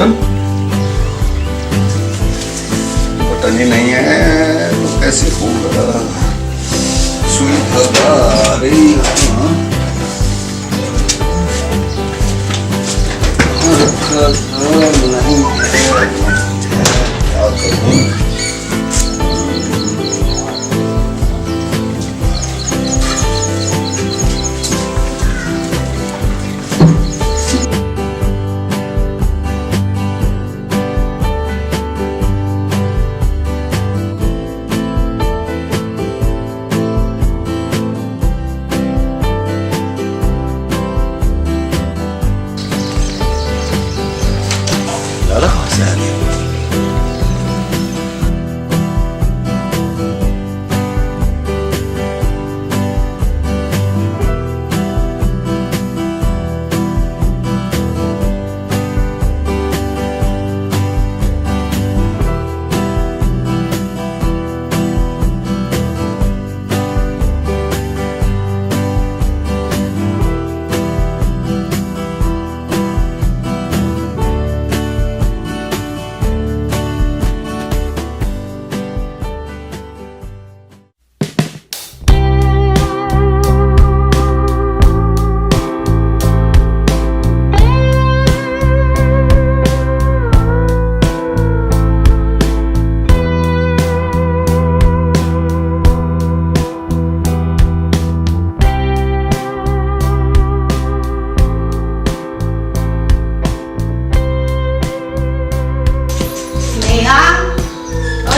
Button button ही नहीं है तो कैसे होगा। सुई धागा रही नहीं क्या करूं। लाला कहाँ से आ गया?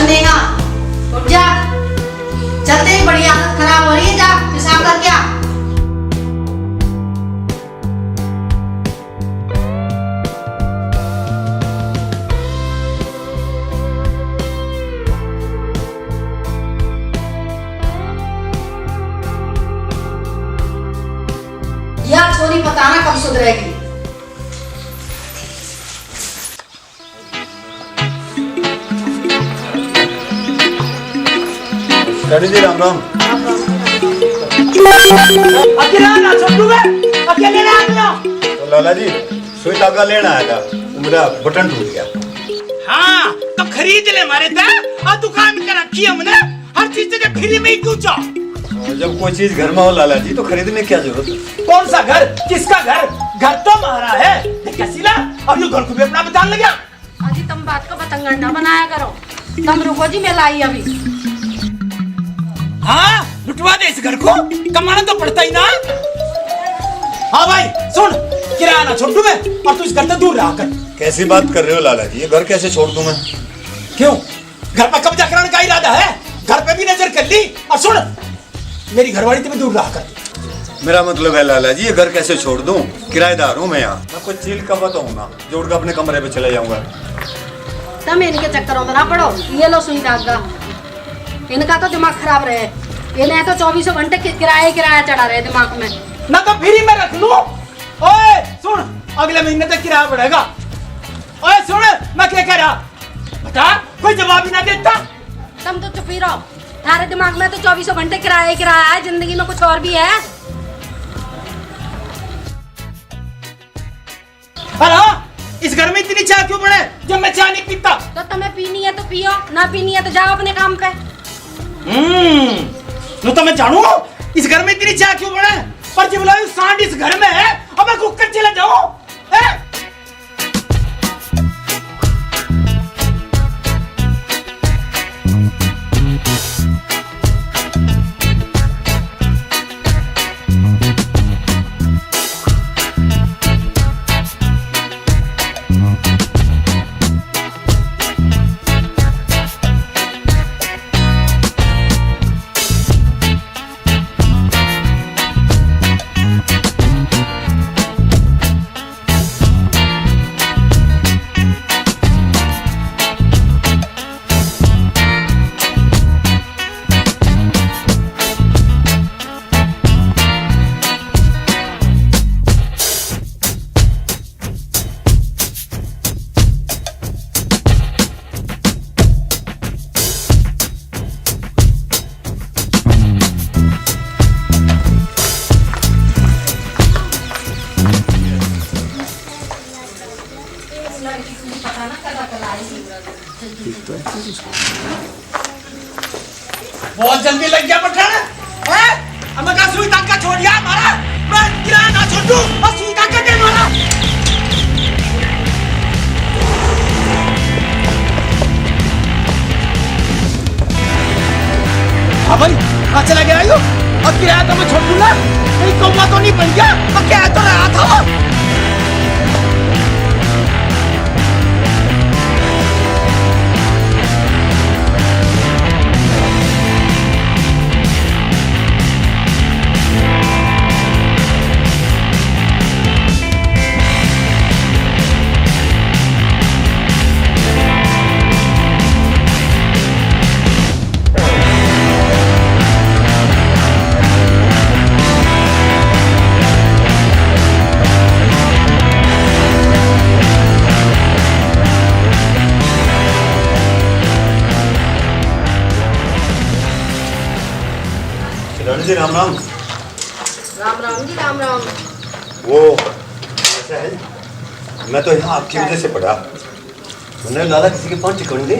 नेहा उठ जा, चलते ही बड़ी हालत खराब हो रही है, जा पेशाब करके आ। यार छोरी पता ना कब सुधरेगी। जी राम राम। अकेला ना छोटू बे, अकेले ना आना। तो लाला जी सुई धागा लेना आया था, मेरा बटन टूट गया। हाँ तो खरीद ले मारे थे और दुकान कर रखी हमने, हर चीज तुझे फ्री में ही क्यों चाह? जब कोई चीज घर में हो लाला जी तो खरीदने की क्या जरूरत है? कौन सा घर, किसका घर? घर तो हमारा है। कैसी ला अब ये घर को भी अपना बताने लगा। अजी तुम बात को पतंगड़ ना बनाया करो, तुम रुको जी, मैं लाई अभी। हाँ लुटवा दे इस घर को, कमाना तो पड़ता ही ना। हाँ भाई सुन, किराया ना छोड़ दूं मैं, और तू इस घर से दूर रहा कर। कैसी बात कर रहे हो लाला जी, ये घर कैसे छोड़ दूं मैं? क्यों, घर पर कब्जा कराने का इरादा है? घर पे भी नजर कर ली, और सुन मेरी घरवाली तुम्हें दूर रहा कर। मेरा मतलब है लाला जी, ये घर कैसे छोड़ दूं? किराएदार हूँ मैं यहाँ, मैं कोई चील का बताऊँ ना, जोड़ कर अपने कमरे पे चले जाऊंगा। तुम इनके चक्करों में ना पड़ो, ये लो सुई धागा, इनका तो दिमाग खराब रहे, इन्हें तो 24 घंटे किराया चढ़ा रहे दिमाग में। ना तो फ्री में रख लूं। ओए सुन, अगले महीने तक किराया बढ़ेगा। ओए सुन, मैं क्या कह रहा बता, कोई जवाब ही ना देता। तुम तो चुप ही रहो, थारे दिमाग में तो 24 घंटे किराया है, जिंदगी में कुछ और भी है। अरे इस घर में इतनी चाय क्यों बने जब मैं चाय नहीं पीता? तो तुम्हें पीनी है तो पियो, ना पीनी है तो जाओ अपने काम पे। तो मैं जानू इस घर में इतनी चाय क्यों बने, पर जब बोला सांड इस घर में है, अब मैं कुकर चला जाऊं? बहुत जल्दी लग गया पठान है। अब मैं सुई तक का छोड़ दिया मारा, मैं किराया ना छोड़ दूं और सुई तक का दे मारा। हाँ भाई, कहाँ चला गया यो? और किराया तो मैं छोड़ दूंगा, कहीं कौवा तो नहीं बन गया? और क्या तो रहा था वो? जी राम राम। राम राम जी, राम राम। वो ऐसा है, मैं तो यहाँ आपकी वजह से पढ़ा। मैंने लाला किसी के पाँव चिकन दी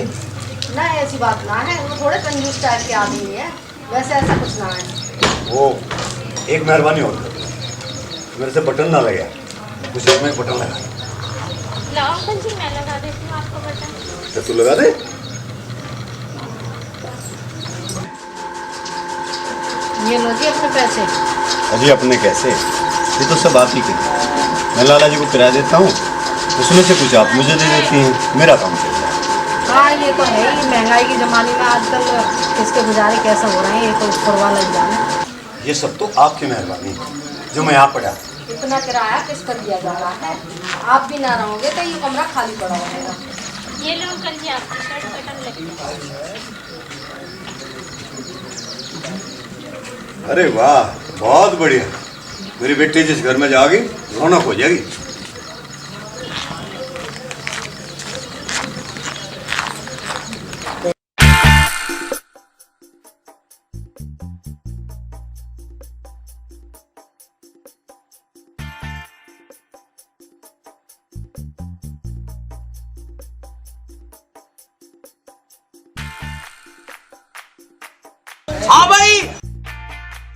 ना, ऐसी बात ना है, वो थोड़े कंजूस टाइप के आदमी है, वैसे ऐसा कुछ ना है। वो एक मेहरबानी और कर, मेरे से बटन ना लगे, मुझे में बटन लगा। लाओ अंकल जी, मैं लगा देती हूँ आपको बटन। तो तू लगा दे। ये लो जी अपने पैसे। अजी अपने कैसे, ये तो सब आप ही के। मैं लाला जी को किराया देता हूँ, उसमें से कुछ आप मुझे दे देती हैं, मेरा काम चल रहा है। हाँ ये तो है ही, महंगाई के ज़माने में आजकल किसके गुजारे कैसे हो रहे हैं, ये तो ऊपर वाला ही जाने। ये सब तो आपकी मेहरबानी है जो मैं यहाँ पढ़ा। इतना किराया किस पर दिया जा रहा है? आप भी ना रहोगे तो ये कमरा खाली पड़ा रहेगा। ये लो अंकल जी, आपकी शर्ट बटन लगी। अरे वाह, बहुत बढ़िया। मेरी बेटी जिस घर में जाएगी रौनक हो जाएगी। हाँ भाई,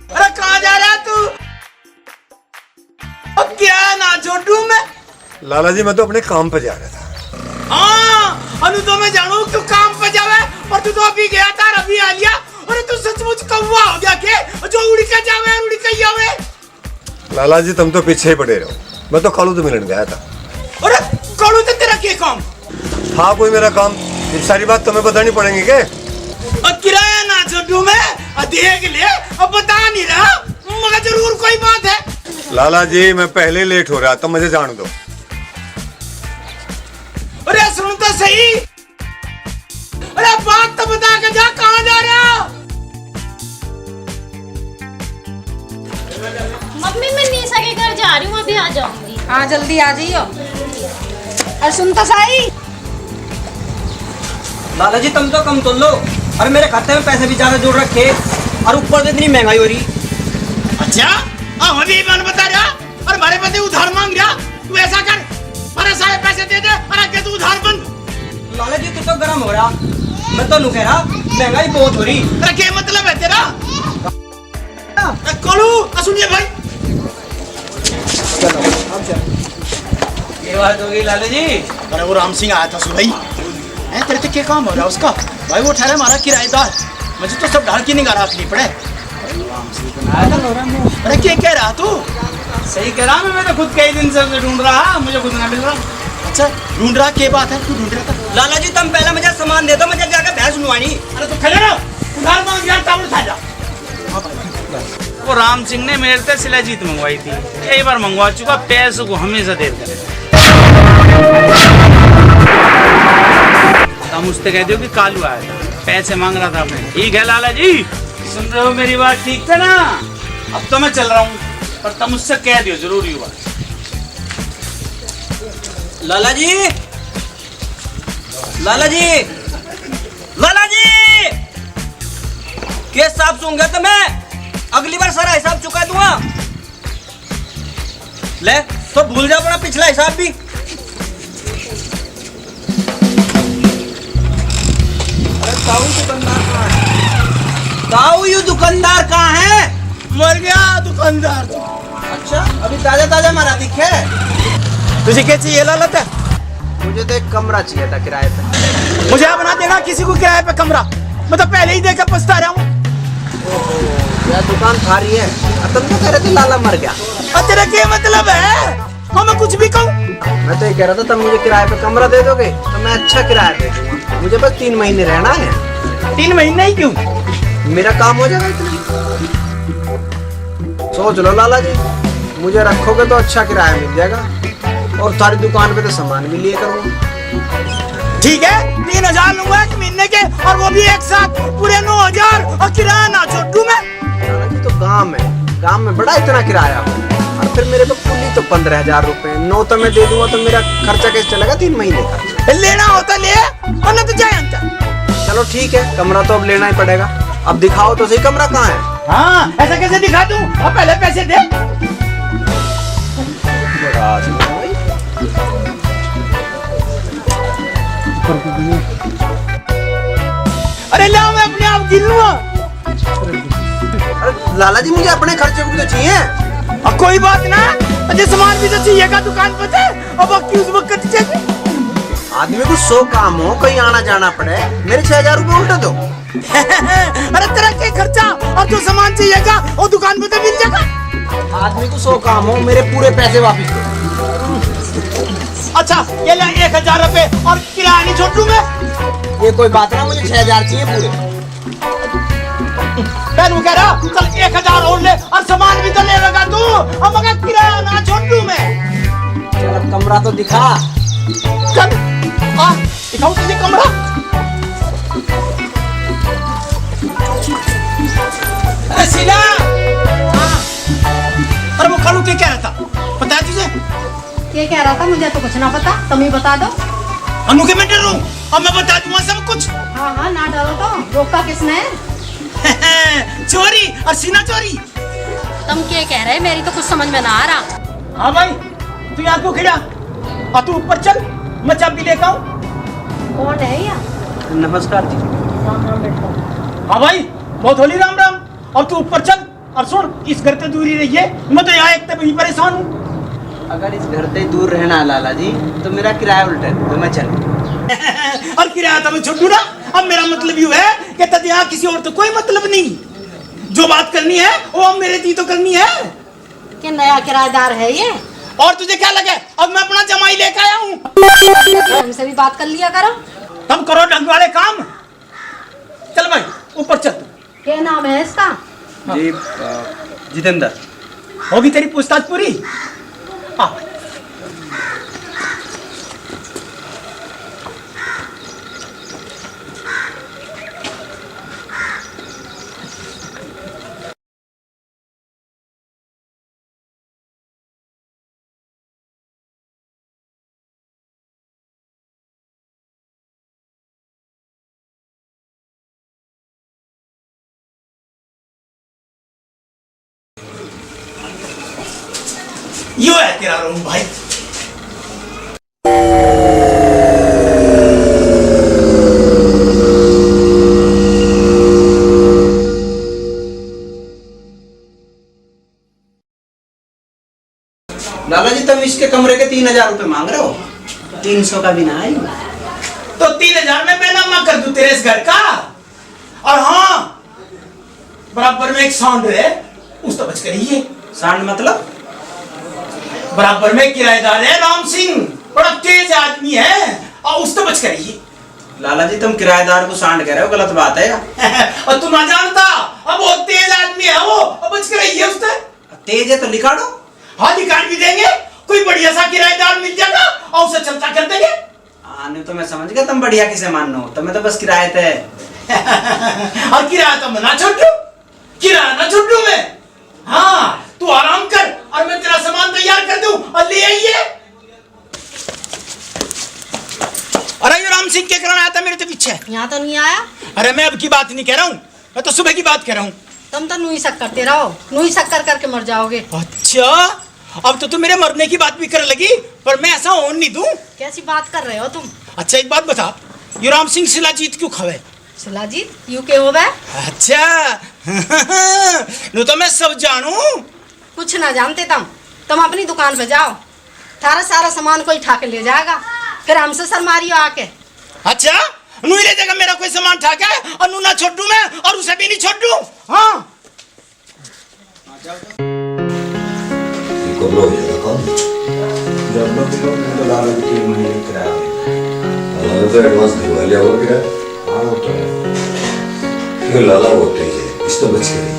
अरे कहाँ जा रहा है तू? अब क्या ना छोड़ू मैं? लाला जी मैं तो अपने काम पे जा रहा था। हाँ, अनु तो मैं जानू तू काम पे जावे, और तू तो अभी गया था, अभी आ लिया। अरे तू सचमुच कौवा हो गया के जो उड़ के जावे उड़ के आवे? लाला जी तुम तो पीछे ही पड़े रहो, मैं तो कालू तो मिलने गया था। अरे कालू तो तेरा क्या काम? हाँ कोई मेरा काम, ये सारी बात तुम्हें बतानी पड़ेगी क्या? और किराया ना छोड़ू मैं, देख ले, अब बता नहीं रहा, मगर जरूर कोई बात है। लाला जी मैं पहले लेट हो रहा था, मुझे जान दो। अरे सुन तो सही, अरे बात तो बता के जा, कहाँ जा रहा? मम्मी मैं निशा के घर जा रही हूँ, अभी आ जाऊंगी। हाँ जल्दी आ जाइयो। अरे सुन तो सही। लाला जी तुम तो कम तोल लो, अरे मेरे खाते में पैसे भी ज्यादा जोड़ रखे और ऊपर से इतनी महंगाई हो रही। अच्छा, हाँ अभी मन बता रहा, और हमारे बदले उधार मांग रहा। तू ऐसा कर, मेरे सारे पैसे दे दे और आगे तू उधार बंद। लाला जी तू तो गर्म हो रहा, मैं तो कह रहा महंगाई बहुत हो रही। अरे क्या मतलब है तेरा? कलू सुनिए भाई, ये बात हो गई लाला जी। अरे वो राम सिंह आया था सुबह, हैं तेरे तो क्या काम हो रहा है उसका? भाई वो ठहरा हमारा किराएदार, मुझे तो सब ढाल की निगाह रखनी पड़े। अरे क्या कह रहा तू? सही कह रहा मैं तो खुद कई दिन से ढूंढ रहा, मुझे खुद ना मिल रहा। अच्छा ढूंढ रहा, क्या बात है? तू ढूंढ रहा था? लाला जी तुम पहले मुझे सामान दे दो, मुझे जाकर भैंस नुवानी। अरे तो खड़े रहो, उधार मांग यार, ताबड़ उठा जा। वो राम सिंह ने मेरे से शिलाजीत मंगवाई थी, कई बार मंगवा चुका, पैसों को हमेशा देर करे। हम उससे कह दो कि कालू आया था, पैसे मांग रहा था अपने। ठीक है लाला जी, सुन रहे हो मेरी बात? ठीक है ना? अब तो मैं चल रहा हूँ, पर तुम उससे कह दियो जरूर ये बात। लाला जी, लाला जी, लाला जी, केस साफ सूंगा तो मैं अगली बार सारा हिसाब चुका दूंगा। ले तो भूल जा अपना पिछला हिसाब भी। ताऊ दुकानदार कहाँ है? ताऊ ये दुकानदार कहाँ है? मर गया दुकानदार। अच्छा अभी ताजा ताजा मारा दिखे। तुझे क्या चाहिए लालत है? मुझे तो एक कमरा चाहिए था किराए पे। मुझे बना देना किसी को किराए पे कमरा। मैं तो पहले ही देकर पछता रहा हूँ। यार दुकान खाली है। तुम तो कह रहे थे लाला मर गया। और तेरा क्या मतलब है? हाँ मैं कुछ भी कहूँ। मैं तो ये कह रहा था तुम मुझे किराए पे कमरा दे दोगे तो मैं अच्छा किराया दे दूंगा। मुझे बस 3 महीने रहना है। 3 महीने ही क्यों? मेरा काम हो जाएगा इतना। सोच लो लाला जी, मुझे रखोगे तो अच्छा किराया मिल जाएगा और सारी दुकान पे तो सामान भी लिए करूँगा। ठीक है 3000 लूंगा 1 महीने के, और वो भी एक साथ पूरे 9000, और किराया ना छोड़ू मैं। लाला जी तो गांव में बड़ा इतना किराया और फिर मेरे को कुल तो 15,000 रुपए। 9 तो मैं दे दूंगा तो मेरा खर्चा कैसे चलेगा 3 महीने का? लेना होता ले, वरना तो जाए अंतर। चलो ठीक है, कमरा तो अब लेना ही पड़ेगा। अब दिखाओ तो सही कमरा कहाँ है। हाँ ऐसा कैसे दिखा दूं? अब पहले पैसे दे। अरे लाओ मैं अपने आप गिन लूंगा। अरे लाला जी मुझे अपने खर्चे को भी तो चाहिए। अब कोई बात ना, अजय सामान भी तो चाहिएगा दुकान पर से। अब बाकी उस वक्त चाहिए। आदमी को 100 काम हो, कहीं आना जाना पड़े, मेरे 6,000 रुपए उल्टा दो। अरे तेरा क्या खर्चा, और जो सामान चाहिएगा वो दुकान पे तो मिल जाएगा। आदमी को 100 काम हो, मेरे पूरे पैसे वापस दो। अच्छा ये ले 1000 रुपए, और किराया नहीं छोड़ दूं मैं। ये कोई बात ना, मुझे 6,000 चाहिए पूरे। मैं कह रहा चल 1000 और ले, और सामान भी तो ले लगा तू। अब मगर किराया ना छोड़ दूं मैं। चल अब कमरा तो दिखा। चल आ दिखाऊं तुझे कमरा। अरे शीला, अरे वो खालू क्या कह रहा था पता है तुझे? ये कह रहा था मुझे तो कुछ ना पता, तुम ही बता दो। अनु के मैं डर रहा हूँ, अब मैं बता दूंगा सब कुछ। हाँ हाँ ना डरो तो, रोका किसने? चोरी और सीना चोरी। तुम क्या कह रहे? मेरी तो कुछ समझ में ना आ रहा। हाँ भाई तू यहाँ क्यों खड़ा? और तू ऊपर चल, मैं चाबी लेकर आऊँ। कौन है या? नमस्कार जी। हाँ भाई बहुत होली राम राम। और तू ऊपर चल, और सुन इस घर से दूरी रहिए, मैं तो यहाँ एक तब ही परेशान हूँ। अगर इस घर से दूर रहना है लाला जी तो मेरा किराया उल्टा है, तो मैं चलूँ। और किराया तो मैं छोड़ दूँ ना। अब मेरा मतलब यूँ है कि तब यहाँ किसी और तो कोई मतलब नहीं। जो बात करनी है वो अब मेरे जी तो करनी है। कि नया किराएदार है ये? और तुझे क्या लगे अब मैं अपना जमाई लेकर आया हूँ? हमसे भी बात कर लिया करो। तुम करो ढंग वाले काम। चल भाई ऊपर चल तू। क्या नाम है इसका? जी जितेंद्र। होगी तेरी पूछताछ पूरी? हाँ यो है तेरा रूम भाई। लाला जी तुम इसके कमरे के 3,000 रुपए मांग रहे हो? 300 का भी ना है। तो 3000 में मैं नामा कर दूं तेरे इस घर का। और हाँ बराबर में एक साउंड है, उस तो बच करिए। सांड मतलब? बराबर में किराएदार है राम सिंह, बड़ा तेज आदमी है, और उस तो बच करिए। लाला जी तुम किराएदार को सांड कह रहे हो, गलत बात है। और तू ना जानता, अब वो तेज आदमी है वो, अब बच करिए उससे। तेज है तो लिखा दो। हाँ निकाल भी देंगे, कोई बढ़िया सा किराएदार मिल जाएगा और उसे चलता कर देंगे। नहीं तो मैं समझ गया तुम बढ़िया किसे मानो, तुम्हें तो बस किराए थे। और किराया तो मैं ना छोड़ दूं, किराया ना छोड़ दूं मैं। हाँ तू आराम कर और मैं तेरा सामान तैयार कर दूं और ले आइए। अरे ये राम सिंह क्या करना आया था मेरे तो पीछे? यहाँ तो नहीं आया। अरे मैं अब की बात नहीं कह रहा हूँ, मैं तो सुबह की बात कह रहा हूँ। तुम तो नूही शक करते रहो, नूही शक कर करके मर जाओगे। अच्छा अब तो तुम मेरे मरने की बात भी कर लगी, पर मैं ऐसा होने नहीं दूं। कैसी बात कर रहे हो तुम? अच्छा एक बात बता, ये राम सिंह शिलाजीत क्यों खावे? शिलाजीत यू के हो बे? अच्छा नु तो मैं सब जानू। कुछ ना जानते तुम अपनी दुकान पे जाओ, थारा सारा सामान कोई उठा के ले जाएगा, फिर हमसे शर्मारियो आके। अच्छा नु ले जाएगा मेरा कोई सामान उठा के, और नु ना छोड़ दूं मैं और उसे भी नहीं छोड़ दूं। हाँ कब हो जाएगा काम? जब लोग तो लाला जी 3 महीने किराया तो एडवांस दिलवा लिया होगा क्या? हाँ वो तो है। क्यों लाला बहुत तेज है, इस तो बच के रहिए।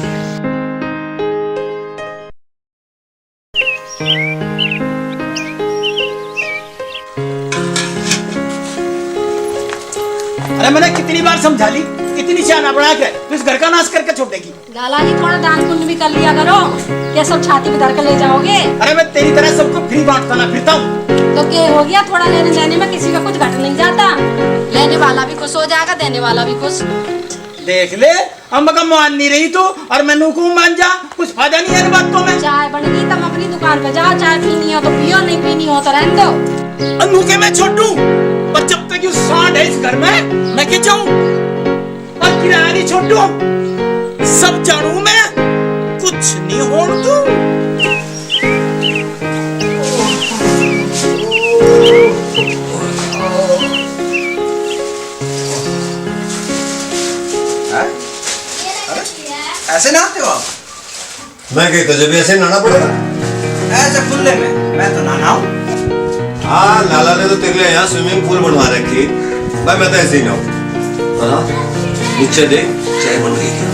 अरे मैंने कितनी बार समझा ली, इतनी शाना बना के तो इस घर का नाश करके छोड़ देगी। लाला जी थोड़ा दान पुण्य भी कर लिया करो, क्या सब छाती पे धर के ले जाओगे? अरे मैं तेरी तरह सबको फ्री बांटता ना फिरता हूँ। तो क्या हो गया, थोड़ा लेने देने में किसी का कुछ घट नहीं जाता, लेने वाला भी खुश हो जाएगा, देने वाला भी खुश। देख ले अम्मा का मान नहीं रही तू और मैं नूकू मान जा, कुछ फायदा नहीं है इन बातों में। चाय बन गई, तुम अपनी दुकान पे जाओ, चाय पीनी हो तो पियो, नहीं पीनी हो तो रहने दो। नूके मैं छोड़ दूं, पर जब तक ये सांड है इस घर में मैं क्या जाऊं, और किराया नहीं छोड़ दूं, सब जानू मैं, कुछ नहीं होने दूं। ऐसे नहाते हो आप? मैं कहता जब ऐसे नहाना पड़ेगा। ऐसे खुले में मैं तो नहाना हूँ। हाँ लाला ने तो तेरे लिए यहाँ स्विमिंग पूल बनवा रखी, भाई मैं तो ऐसे ही नहाऊं। हाँ नीचे देख चाय बन गई क्या?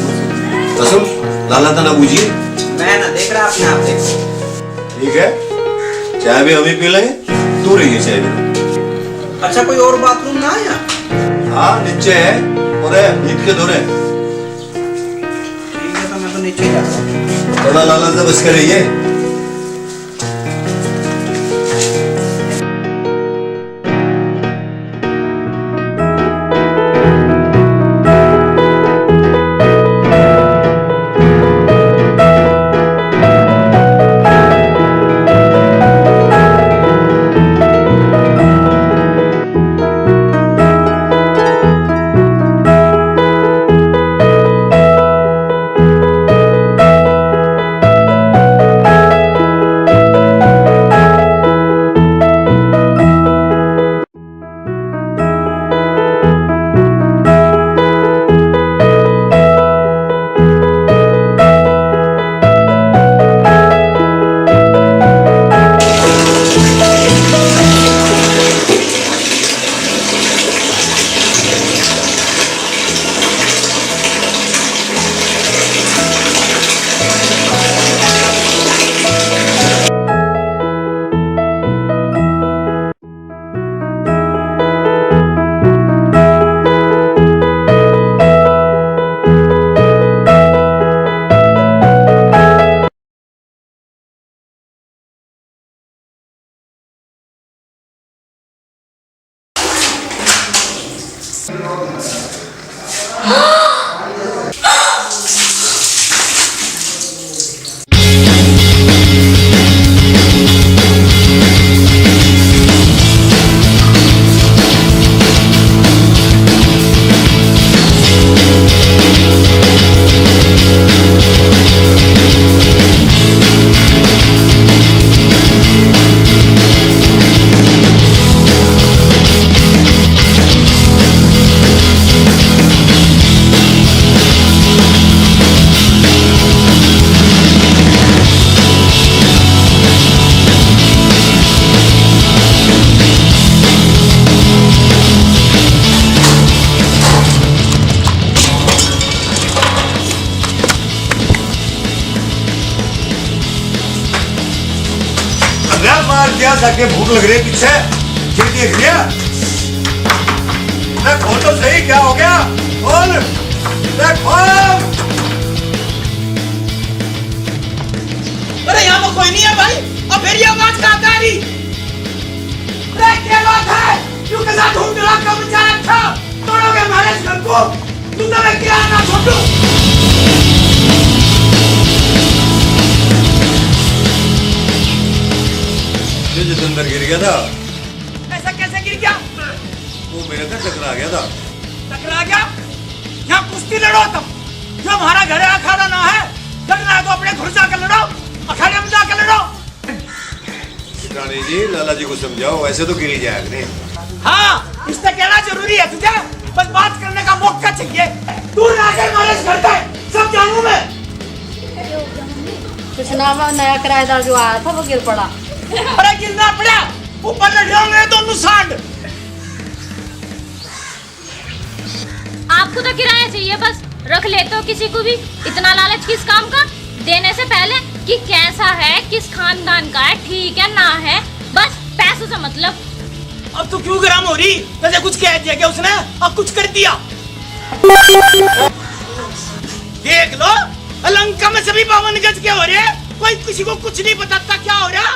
कसम लाला था ना बूझिए। मैं ना देख रहा अपने आप देख। ठीक है चाय भी हम ही पी लेंगे, तू रही है चाय में। अच्छा कोई और बाथरूम ना आया? हाँ नीचे है और नीचे के धोरे। ठीक है तो मैं तो नीचे ही जा रहा हूँ। थोड़ा लाला से बस कर रही है। मार दिया जाके भूख लग रही है पीछे, ये देख लिया? खोल तो सही, क्या हो गया? खोल, खोल। अरे यहाँ पर कोई नहीं है भाई, और फिर ये आवाज कहाँ आ रही? अरे क्या बात है? क्यों के साथ घूम रहा का बेचारा था? तोड़ोगे हमारे इस घर को? तू तो मैं किराया ना छोड़ दूं। अंदर गिर गया था। ऐसा कैसे गिर गया? वो मेरे से टकरा गया था। टकरा गया? यहाँ कुश्ती लड़ो तुम। जो हमारा घर है अखाड़ा ना है, लड़ना है तो अपने घर जाकर लड़ो, अखाड़े में जाकर लड़ो। रानी जी, लाला जी को समझाओ, ऐसे तो गिरी जाएगा नहीं। हाँ, इससे कहना जरूरी है तुझे, बस बात करने का मौका चाहिए। तू आकर हमारे घर पे सब जानू मैं। कुछ नाम नया किराएदार जो आया था वो गिर पड़ा। अरे गिरना पड़ा, ऊपर लड़ जाओगे दोनों सांड। आपको तो किराया चाहिए, बस रख लेते हो किसी को भी। इतना लालच किस काम का? देने से पहले कि कैसा है, किस खानदान का है, ठीक है ना है, बस पैसों से मतलब। अब तू क्यों गरम हो रही? तुझे कुछ कह दिया क्या उसने? अब कुछ कर दिया? देख लो, लंका में सभी 52 गज के हो रहे, कोई किसी को कुछ नहीं बताता क्या हो रहा।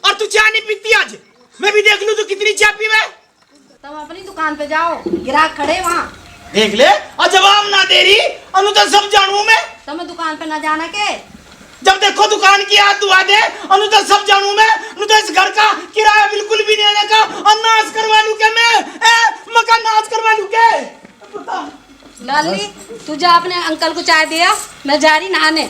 और तू चाय नहीं पीती आज? मैं भी देख लूं तू कितनी चाय पीवे। तुम अपनी दुकान पे जाओ, ग्राहक खड़े वहाँ। देख ले, और जवाब ना दे रही, अनु तो सब जानू मैं। तुम्हें दुकान पे ना जाना के? जब देखो दुकान की हाथ दुआ दे, अनु तो सब जानू मैं। अनु तो इस घर का किराया बिल्कुल भी नहीं देने का, और नाश करवा लूं क्या मैं? मकान नाश करवा लूं क्या? बता। लाली, तू जा अपने अंकल को चाय दिया, मैं जा रही नहाने।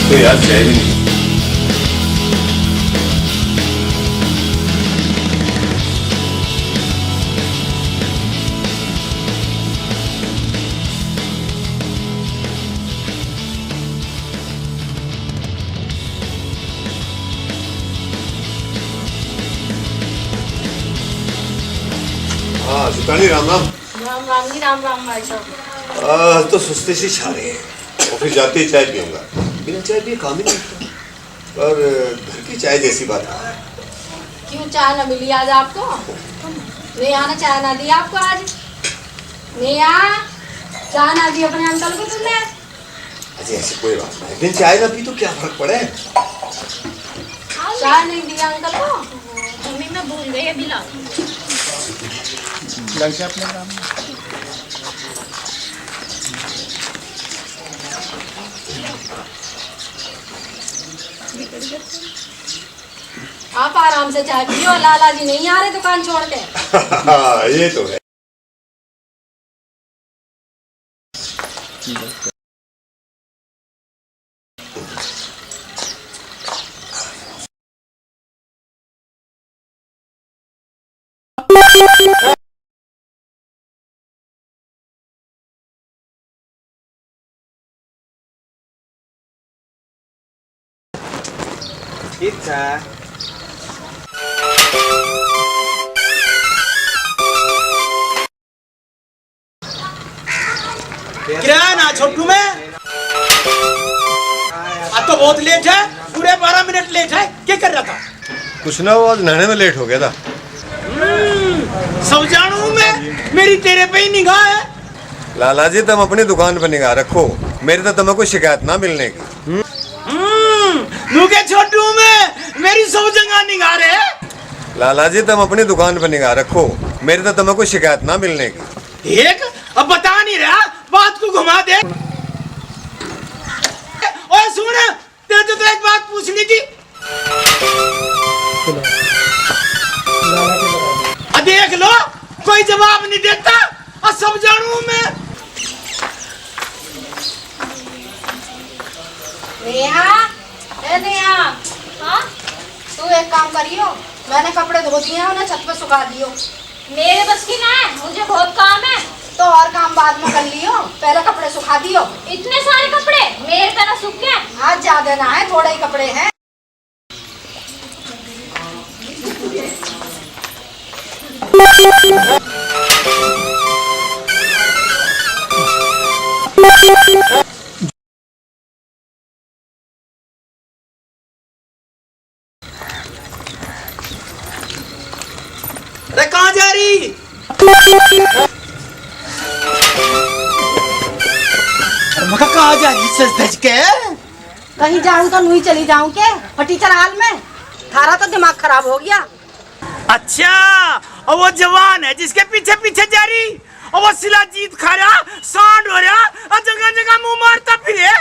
तो यार चाय भी नहीं। हाँ सुतानी, राम राम। राम राम जी, राम राम भाई साहब। आज तो सुस्ती सी छा रही है। ऑफिस जाते ही चाय पीऊंगा, बिना चाय पिए काम ही नहीं होता। पर घर की चाय जैसी बात है। क्यों चाय ना मिली आज आपको? नेहा ने चाय ना दी आपको आज? नेहा, चाय ना दी अपने अंकल को तुमने? अजय ऐसी कोई बात नहीं, दिन चाय ना पी तो क्या फर्क पड़े। चाय नहीं दिया अंकल को? मम्मी मैं भूल गई अभी ला। लग जा अपने काम में। आप आराम से चाय पियो, लाला जी नहीं आ रहे दुकान छोड़ के। हाँ ये तो है। इच्छा किराया ना छोटू में। अब तो बहुत लेट है, पूरे 12 मिनट लेट है। क्या कर रहा था? कुछ ना, वो आज नहाने में लेट हो गया था। सब जानू मैं, मेरी तेरे पे ही निगाह है। लाला जी तुम अपनी दुकान पर निगाह रखो, मेरी तो तुम्हें कोई शिकायत ना मिलने की। मुझे छोटू में, मेरी सब जगह निगाह रहे। लाला जी तुम अपनी दुकान पर निगाह रखो, मेरी तो तुम्हें कोई शिकायत ना मिलने की। एक अब बता नहीं रहा, बात को घुमा दे। ओए सुन, तेरे तो एक बात पूछनी थी। देख लो, कोई जवाब नहीं देता, और सब जानू मैं। नेहा, ए नेहा, हाँ, तू एक काम करियो, मैंने कपड़े धो दिए हैं, उन्हें छत पे सुखा दियो। मेरे बस की ना है, मुझे बहुत काम है। तो और काम बाद में कर लियो, पहले कपड़े सुखा दियो। इतने सारे कपड़े मेरे तरह सूख गए। आज ज्यादा ना है, थोड़े ही कपड़े हैं। अरे कहाँ जा रही? अरे मका कहाँ जा रही सज धज के? कहीं जाऊं तो नहीं चली जाऊं के और टीचर हाल में थारा तो दिमाग खराब हो गया। अच्छा, और वो जवान है जिसके पीछे पीछे जा रही, और वो शिलाजीत खा रहा, सांड हो रहा, और जगह जगह मुंह मारता फिरे।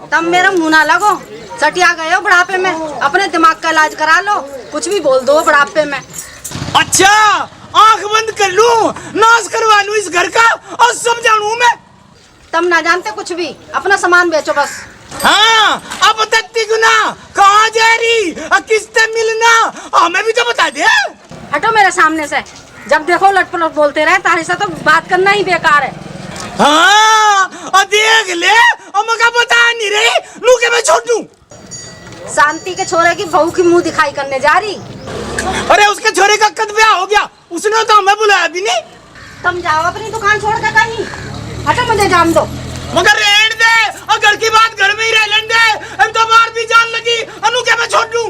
तब मेरा मुंह ना लगो, सटिया गए हो बुढ़ापे में, अपने दिमाग का इलाज करा लो, कुछ भी बोल दो बुढ़ापे में। अच्छा, आंख बंद कर लूं, नाश करवा लूं इस घर का और सब जानूं मैं। तब ना जानते कुछ भी, अपना सामान बेचो बस। हाँ, अब बताती गुना कहाँ जा रही, किससे मिलना, हमें भी तो बता दे। हटो मेरे सामने से, जब देखो लट पलट बोलते रहे, तारे से तो बात करना ही बेकार है। हाँ, और देख ले, और मगा बता नहीं रही, लू के मैं छोड़ दूं। शांति के छोरे की बहू की मुंह दिखाई करने जा रही। अरे उसके छोरे का कद ब्याह हो गया, उसने तो हमें बुलाया भी नहीं। तुम जाओ अपनी दुकान छोड़ कर कहीं, हटो मुझे जान दो। मगर रहने दे, और घर की बात घर में ही रह लेने दे, हम तो बाहर भी जान लगी, अनु के मैं छोड़ दूं।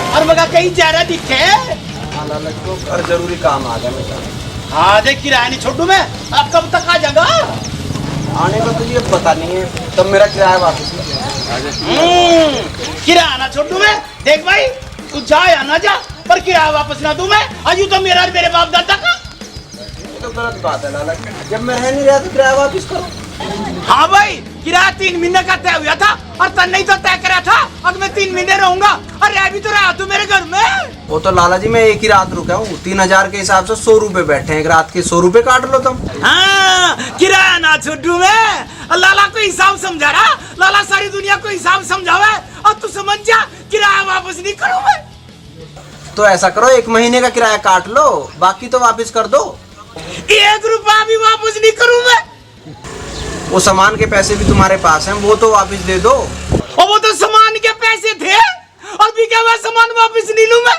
और मगा कहीं जा रहा दिखे। लाला जी को घर जरूरी काम आ गया मेरा। हाँ देख, किराया नहीं छोड़ू मैं, अब कब तक आ जाएगा? आने का तो ये पता नहीं है, तब मेरा किराया वापस किराया ना छोड़ू मैं। देख भाई, तू जा या ना जा, पर किराया वापस ना दूं मैं। अजू तो मेरा और मेरे बाप दादा का। ये तो गलत बात है लाला जी, जब मैं रह नहीं रहा तो किराया वापस करो। हाँ भाई, किराया 3 महीने का तय हुआ था, और तन नहीं तो तय करा था, अब मैं 3 महीने रहूंगा। अरे अभी तो रहा तू मेरे घर में। वो तो लाला जी मैं एक ही रात रुका हूँ, 3000 के हिसाब से 100 रुपए बैठे हैं, एक रात के 100 रुपए काट लो तुम। हाँ, किराया ना छोड़ू मैं। लाला को हिसाब समझा रहा, लाला सारी दुनिया को हिसाब समझावे, और तू समझ जा, किराया वापस नहीं करूँ मैं। तो ऐसा करो, 1 महीने का किराया काट लो, बाकी तो वापस कर दो। 1 रुपया भी वापस नहीं करूँ मैं। वो सामान के पैसे भी तुम्हारे पास हैं, वो तो वापस दे दो। और वो तो सामान के पैसे थे, और भी क्या हुआ, सामान वापस नहीं लूं मैं।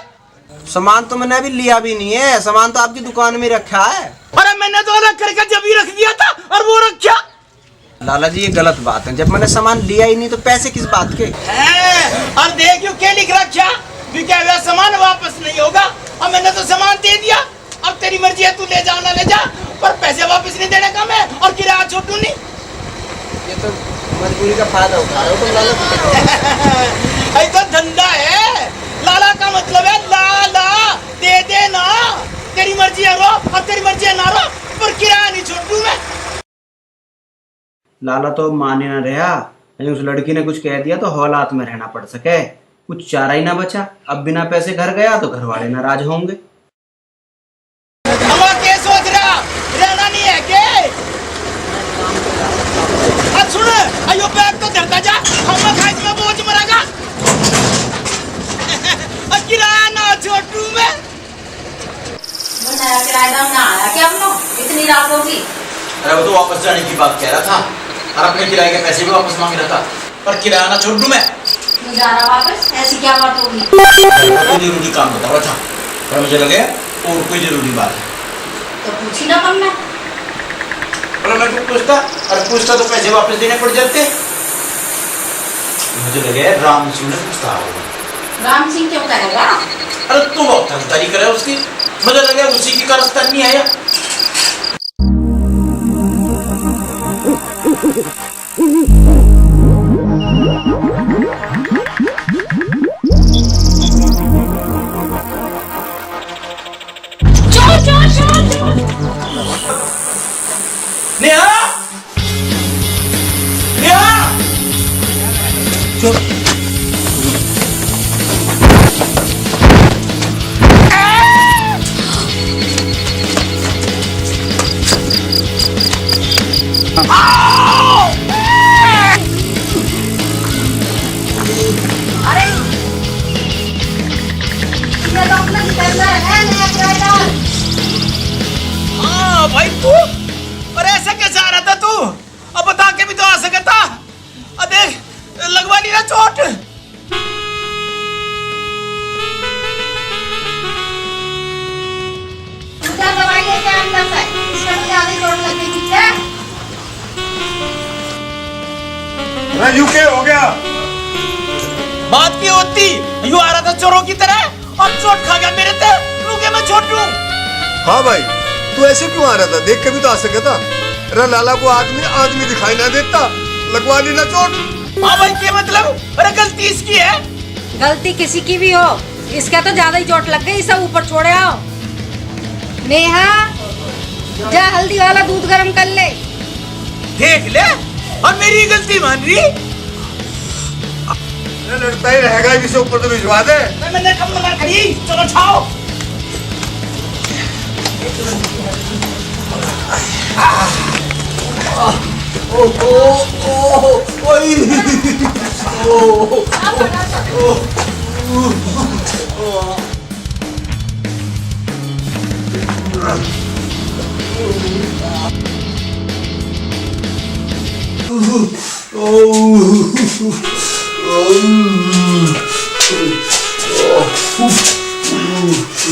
सामान तो मैंने अभी लिया भी नहीं है, सामान तो आपकी दुकान में रखा है। अरे मैंने तो अलग करके जब ही रख दिया था, और वो रखा। लाला जी ये गलत बात है, जब मैंने सामान लिया ही नहीं तो पैसे किस बात के। और देखियो क्या लिख रखा, भी क्या हुआ, सामान वापस नहीं होगा, और मैंने तो सामान दे दिया। अब तेरी मर्जी है, तू ले जा ना ले जा, पर पैसे वापस नहीं देने का मैं, और किराया छोड़ू नहीं। ये तो मजबूरी का फायदा उठा रहे हो तुम लाला। तो धंधा है, लाला का मतलब है लाला दे देना, तेरी मर्जी है रो, और तेरी मर्जी है ना रो, पर किराया नहीं छोड़ू मैं। लाला तो माने ना रहा, उस लड़की ने कुछ कह दिया तो हौलात में रहना पड़ सके, कुछ चारा ही ना बचा। अब बिना पैसे घर गया तो घर वाले नाराज होंगे। क्या सोच रहा, रहना नहीं है के? सुन, अयो बैग तो धरता जा, हम खाई में बोझ मरेगा। किराया ना छोड़ू मैं। किराएदार ना आया क्या हम लोग, इतनी रात होगी। अरे वो तो वापस जाने की बात कह रहा था, और अपने किराए के पैसे भी वापस मांग रहा था, पर किराया ना छोड़ दूं मैं। जा रहा वापस, ऐसी क्या बात होगी? कोई जरूरी काम बता रहा था, पर मुझे लगे और कोई जरूरी बात है, तो पूछी ना तुमने। पर मैं क्यों पूछता, अरे पूछता तो पैसे वापस देने पड़ जाते। मुझे लगे राम जी ने पूछता होगा। राम सिंह क्यों करेगा? अरे तू बहुत धमकारी करे उसकी, मुझे लगे उसी की कारस्तानी है। चोर चोर चोर चोर। नेहा, नेहा, ये तो अपना डिफेंडर है नया क्राइडर। हाँ भाई तू, अरे ऐसे कैसे आ रहा था तू? अब बता के भी तो आ सकता। अब देख लगवा ली ना चोट। तुझे दवाई लेके अंदर से, इसमें तो ज्यादा ही चोट लग गई, ठीक है? अरे यू क्या हो गया? बात की होती, यूं आ रहा था चोरों की तरह और चोट खा गया मेरे ते। रुके मैं छोड़ दूं। हाँ भाई, तू ऐसे क्यों आ रहा था? देख के भी तो आ सकता। अरे लाला को आदमी आदमी दिखाई ना देता, लगवा ली ना चोट। हाँ भाई क्या मतलब? अरे गलती इसकी है। गलती किसी की भी हो, इसका तो ज्यादा ही चोट लग गई, सब ऊपर छोड़े आओ। नेहा, जा हल्दी वाला दूध गर्म कर ले। देख ले, और मेरी गलती मान रही। अरे लड़ता ही रहेगा, इसे ऊपर तो भिजवा दे। मैंने कब मना करी? चलो छाओ।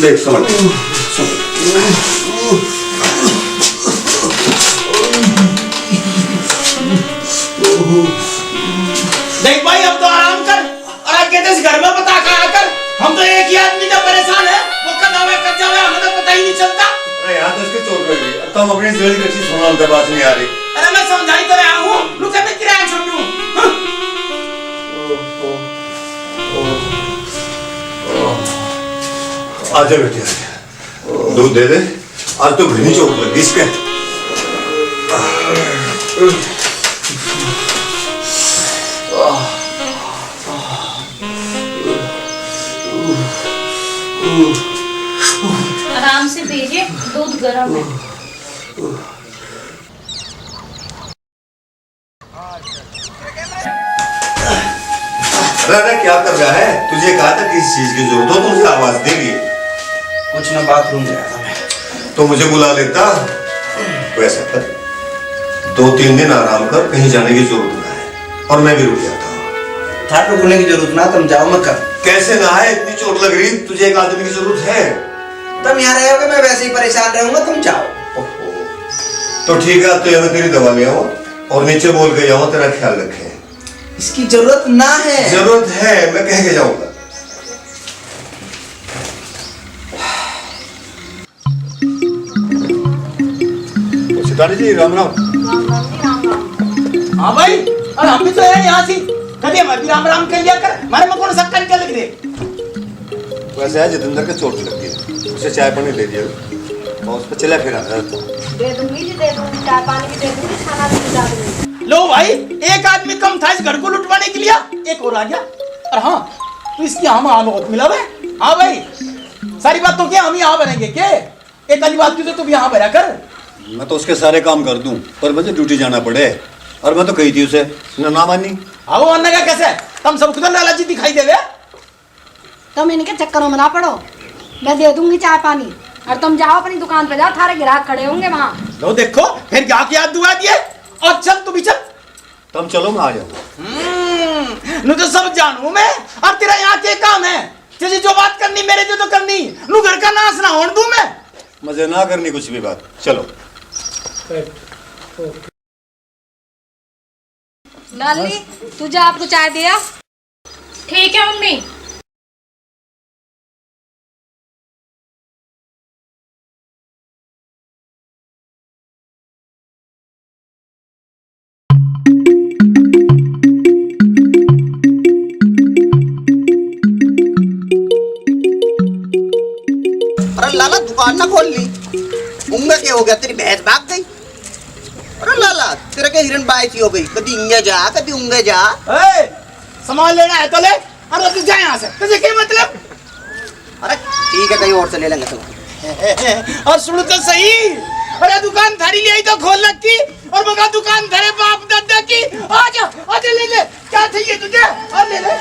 देख समझ। देख भाई अब तो आराम कर और आगे इस घर में बता कर आकर। हम तो एक ही आदमी का परेशान है, वो कदा में कच्चा में हमें तो पता ही नहीं चलता। अरे यहाँ तो इसके चोट लग गई, अब तो हम अपनी जड़ी की चीज सुना, उनका बात नहीं आ रही। अरे मैं समझाई तो रहा हूँ, रुके मैं किराया छोड़ दूँ। आजा बेटी आजा, दूध दे दे। आज तो घनी चोट लगी इसके। आराम से पीजिए, दूध गर्म है। अरे क्या कर रहा है? तुझे कहा था किसी चीज की जरूरत हो तो मुझे आवाज देगी। कुछ ना, बाथरूम गया था मैं। तो मुझे बुला लेता। वैसा कर, 2-3 दिन आराम कर, कहीं जाने की जरूरत ना है, और मैं भी रुक जाता हूँ। थाट रुकने की जरूरत ना, तुम जाओ मत कर। कैसे ना है? इतनी चोट लग रही, तुझे एक आदमी की जरूरत है। तुम यहाँ रहोगे, मैं वैसे ही परेशान रहूंगा, तुम जाओ। तो ठीक है, तो मैं तेरी दवा ले आऊँ और नीचे बोल के जाऊँ, तेरा ख्याल रखे। इसकी जरूरत ना है। जरूरत है, मैं कह के जाऊंगा। सितारी जी राम राम। हाँ भाई, और हम भी तो है यहाँ से। कभी हमारे भी राम राम कर लिया कर, हमारे में कौन सा कर लग रहे। वैसे है जितेंद्र के चोट लग गई, उसे चाय पानी दे दिया और उस पर चला फिर आता। दे दूंगी जी, दे दूंगी, चाय पानी भी दे दूंगी, खाना भी खिला दूंगी। लो भाई, एक आदमी कम था इस घर को लुटवाने के लिए, एक और आ गया। और हाँ, तो इसकी हम बहुत मिला है। हाँ भाई, सारी बात तो क्या हम यहाँ भरेंगे के? एक वाली बात की तो तुम यहाँ भरा कर। मैं तो उसके सारे काम कर दूं, पर मुझे ड्यूटी जाना पड़े। और मैं तो कही थी उसे, ना मानी। हाँ वो मानने का कैसे? तुम सब खुद लालची दिखाई देवे। तुम इनके चक्करों में ना पड़ो, मैं दे दूंगी चाय पानी, और तुम जाओ अपनी दुकान पे, जाओ, थारे ग्राहक खड़े होंगे वहाँ। लो देखो, फिर क्या याद दुआ दिए। और चल तू भी चल। तुम चलो, मैं आ जाऊंगा। नु तो सब जानू मैं, और तेरा यहाँ के काम है। तुझे जो बात करनी मेरे जो तो करनी, नु घर का नाश ना होने दूं मैं। मजे ना करनी कुछ भी बात, चलो। लाली, तू जा, आपको चाय दिया। ठीक है मम्मी। हो गया, तेरी भैंस भाग गई। अरे लाला तेरा क्या हिरन बाई सी हो गई, कभी इंगे जा कभी उंगे जा। सामान लेना है तो ले, अरे तू जा यहाँ से, तुझे क्या मतलब? अरे ठीक है, कहीं और से ले लेंगे तुम। और सुन तो सही, अरे दुकान थारी ले आई तो खोल रखी और मगा दुकान धरे बाप दादा की। आजा आजा ले ले, क्या चाहिए तुझे? और ले ले।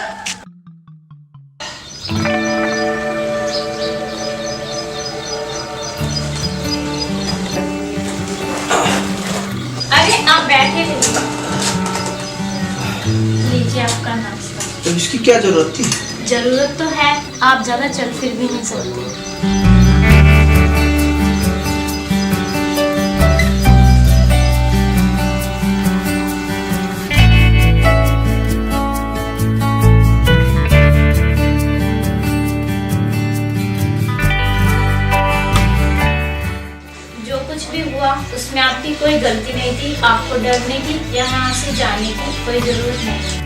अरे आप बैठे लीजिए आपका नाश्ता। तो इसकी क्या जरूरत थी? जरूरत तो है, आप ज्यादा चल फिर भी नहीं सकते। जो कुछ भी हुआ उसमें आपकी कोई गलती नहीं थी। आपको डरने की या यहाँ से जाने की कोई जरूरत नहीं।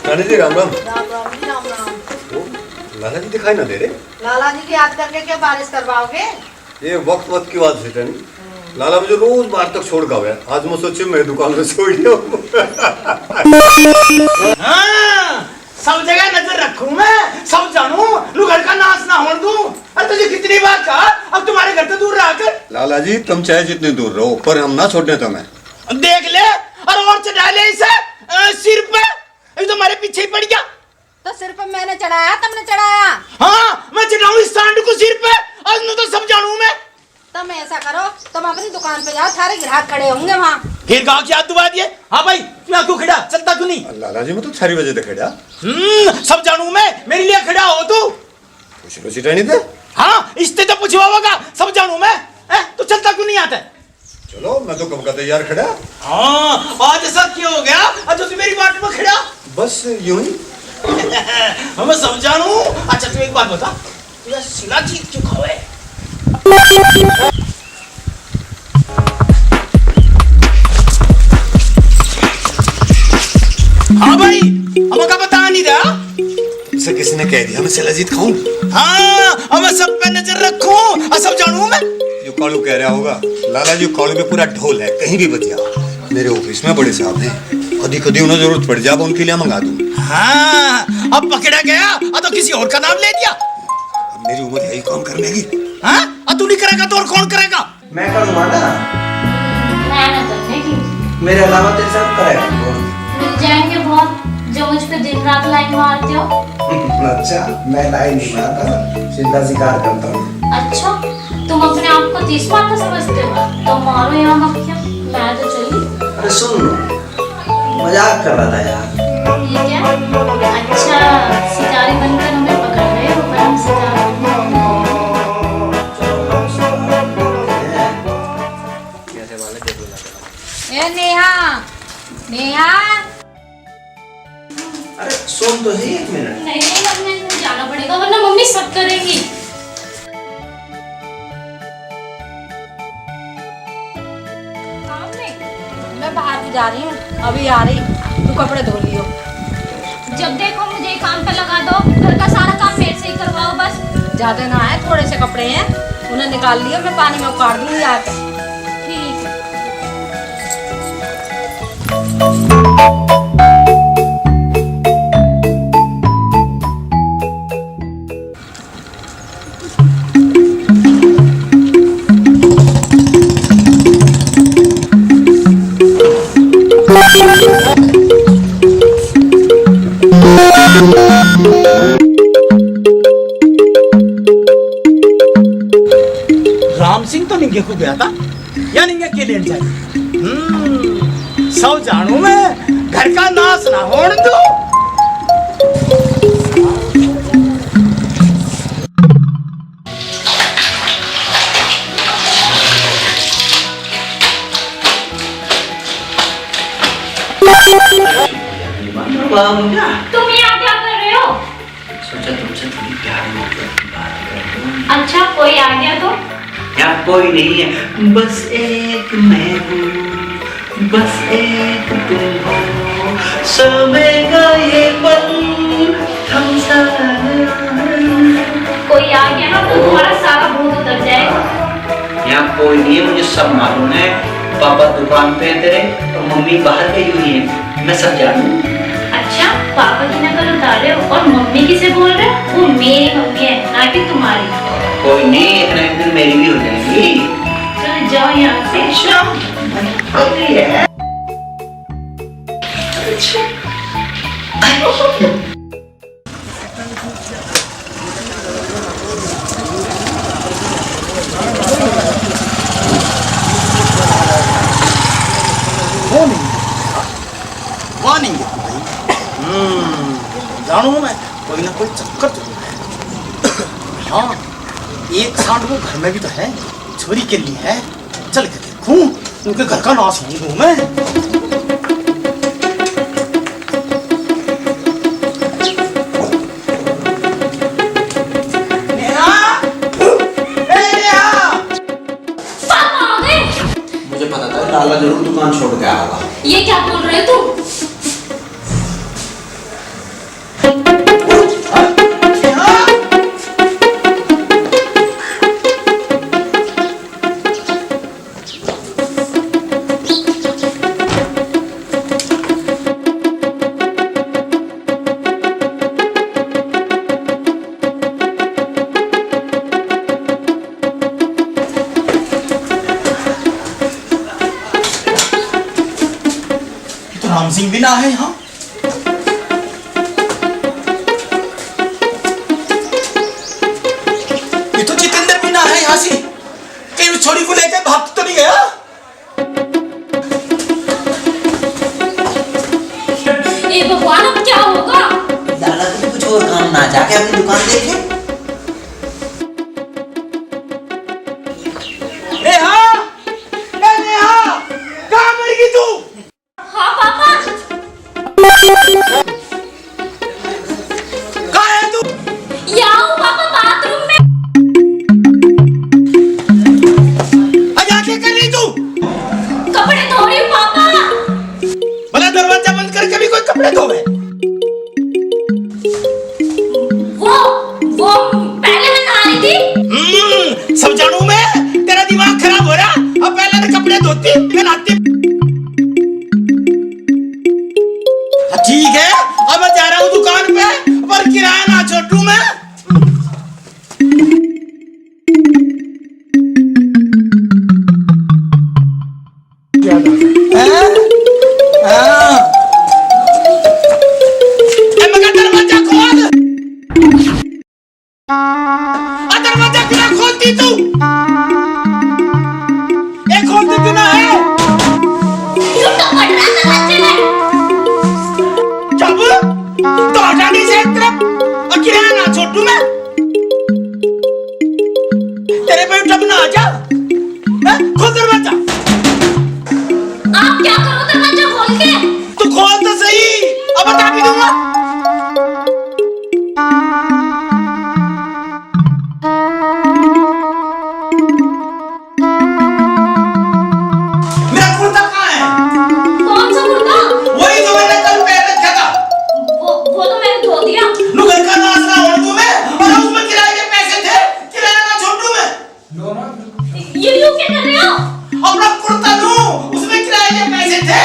लाला जी राम राम। राम राम जी, राम राम। लाला जी दिखाई ना दे रहे। लाला जी की याद करके क्या बारिश करवाओगे? ये वक्त वक्त की बात है नहीं। लाला मुझे रोज बाहर तक छोड़ का हुआ। आज मैं सोचे मैं दुकान में छोड़ दिया। हाँ, सब जगह नजर रखूं मैं, सब जानूं, लू घर का नाश ना होने दूं। अरे तुझे कितनी बार कहा अब तुम्हारे घर से दूर रहा कर। लाला जी तुम चाहे जितने दूर रहो पर हम ना छोड़ने तुम्हें। देख ले और चढ़ा ले इसे सिर पे, अभी तुम्हारे पीछे ही पड़ गया। तो सिर पे मैंने चढ़ाया, तुमने चढ़ाया? हाँ मैं चढ़ाऊं इस सांड को सिर पे, आज न तो सब जानूं मैं। तुम ऐसा करो, तुम अपनी दुकान पे जाओ, सारे ग्राहक खड़े होंगे वहाँ। फिर गाँव की याद दुआ दिए। हाँ भाई क्या क्यों खड़ा, चलता क्यों नहीं? लाला जी मैं तो 4 बजे तक खड़ा। सब जानू मैं, मेरे लिए खड़ा हो तू। कुछ लो सिटानी दे। हाँ इससे तो पूछवा होगा, सब जानू मैं। तू चलता क्यों नहीं आता? चलो मैं तो कब का तैयार खड़ा। हाँ आज ऐसा क्यों हो गया? आज तू मेरी बाट में खड़ा। बस यूं ही। मैं सब जानू। अच्छा तू एक बात बता, तू यह सिला जीत क्यों खावे? हाँ भाई हमें का बता नहीं रहा। इसे किसने कह दिया मैं शिलाजीत खाऊं? हाँ हमें सब पे नजर रखूं, सब जानू मैं। जो कालू कह रहा होगा, लाला जी कालू में पूरा ढोल है, कहीं भी बच जा। मेरे ऑफिस में बड़े साहब हैं, कभी कभी उन्हें जरूरत पड़ जाए उनके लिए मंगा दूं। हाँ अब पकड़ा गया तो किसी और का नाम ले दिया। अब मेरी उम्र यही काम करने की। हाँ तू नहीं करेगा तो और कौन करेगा? मैं करूँगा ना, मैं ना करने की। मेरे अलावा तेरे साथ करेगा कौन? मिल जाएंगे बहुत, जो मुझ पे दिन रात लाइन मारते हो। अच्छा मैं लाइन नहीं मारता, सीधा शिकार करता हूँ। अच्छा तुम अपने आप को 30 माथा समझते हो? तो मारो यहाँ मक्खियाँ, मैं तो चली। अरे सुन, मजाक कर रहा था यार। ये क्या? अच्छा सितारे बनकर हमें पकड़ रहे हो, पर हम सितारे नहीं। ए नेहा, नेहा। अरे सुन तो सही एक मिनट। नहीं नहीं मुझे जाना पड़ेगा वरना मम्मी सब करेंगी। मैं बाहर भी जा रही हूँ, अभी आ रही। तू कपड़े धो लियो। जब देखो मुझे काम पे लगा दो, घर का सारा काम मेरे से ही करवाओ बस। ज्यादा ना है, थोड़े से कपड़े हैं, उन्हें निकाल लियो, मैं पानी में उतार दूंगी आके। ठीक है। राम सिंह तो निंगे को गया था या निंगे के लेट जाए? सब जानू मैं, घर का नाश ना होने दो। तुम यहाँ क्या कर रहे हो? सोचा तुमसे थोड़ी प्यार मोहब्बत की बात कर लूं। अच्छा कोई आ गया तो? यहाँ कोई नहीं है, बस एक मैं हूँ, बस एक तुम हो, सोएगा ये पल हम साथ। कोई आ गया ना तो तुम्हारा सारा भूत उतर जाएगा। यहाँ कोई नहीं है, मुझे सब मालूम है। पापा दुकान पे है तेरे और मम्मी बाहर गई हुई है, मैं सब जानू। अच्छा पापा की नकल उतार रहे हो और मम्मी किसे बोल रहे हो? वो मेरी मम्मी है ना कि तुम्हारी। कोई नहीं, एक ना एक दिन मेरी भी हो जाएगी। चलो जाओ यहाँ से। वार्निंग जानू मैं, कोई ना कोई चक्कर जरूर है। हाँ एक सांड वो घर में भी तो है, छोरी के लिए है। चल के देखूं, उनके घर का नाश होने दूं मैं। मुझे पता था लाला जरूर दुकान छोड़ के आएगा। ये क्या बोल रहे हो तुम? राम सिंह भी ना है यहाँ। ये तो जितेंद्र भी ना है यहाँ से, कहीं उस छोरी को लेकर भाग तो नहीं गया? ये भगवान अब क्या होगा? और काम ना जाके अपनी दुकान देखे। नेहा, ए नेहा, कहाँ मर गई तू? हाँ पापा। कहाँ है तू? यहाँ हूँ पापा, बाथरूम में। यहाँ क्या कर रही तू? कपड़े धो रही हूँ पापा। भला दरवाजा बंद करके भी कोई कपड़े धोवे? वो पहले मैं नहा रही थी। सब जानू मैं, तेरा दिमाग खराब हो रहा। अब पहले तो कपड़े धोती फिर नहाती। ठीक है, अब मैं जा रहा हूँ दुकान पे, पर किराया ना छोटू मैं। दरवाजा खोल। दरवाजा क्यों खोलती तू? ये खोलती क्यों ना है? क्यों तो पड़ रहा है दरवाजे में? जब तो हटा दी से एक तरफ और किराया ना छोटू मैं। तेरे पे जब ना आ जा, खोल दरवाजा। आप क्या करो दरवाजा खोल के? तू खोल तो सही, अब बता भी दूंगा। मेरा कुर्ता कहाँ है? कौन सा कुर्ता? वही जो मैंने कल पहन रखा था। वो तो मैंने धो दिया। नु घर का नाश्ता और तू मैं, और उसमें किराए के पैसे थे, किराया ना छोटू मैं। ये यूं क्या कर रहे हो? अपना कुर्ता लूं, उसमें किराए के पैसे थे।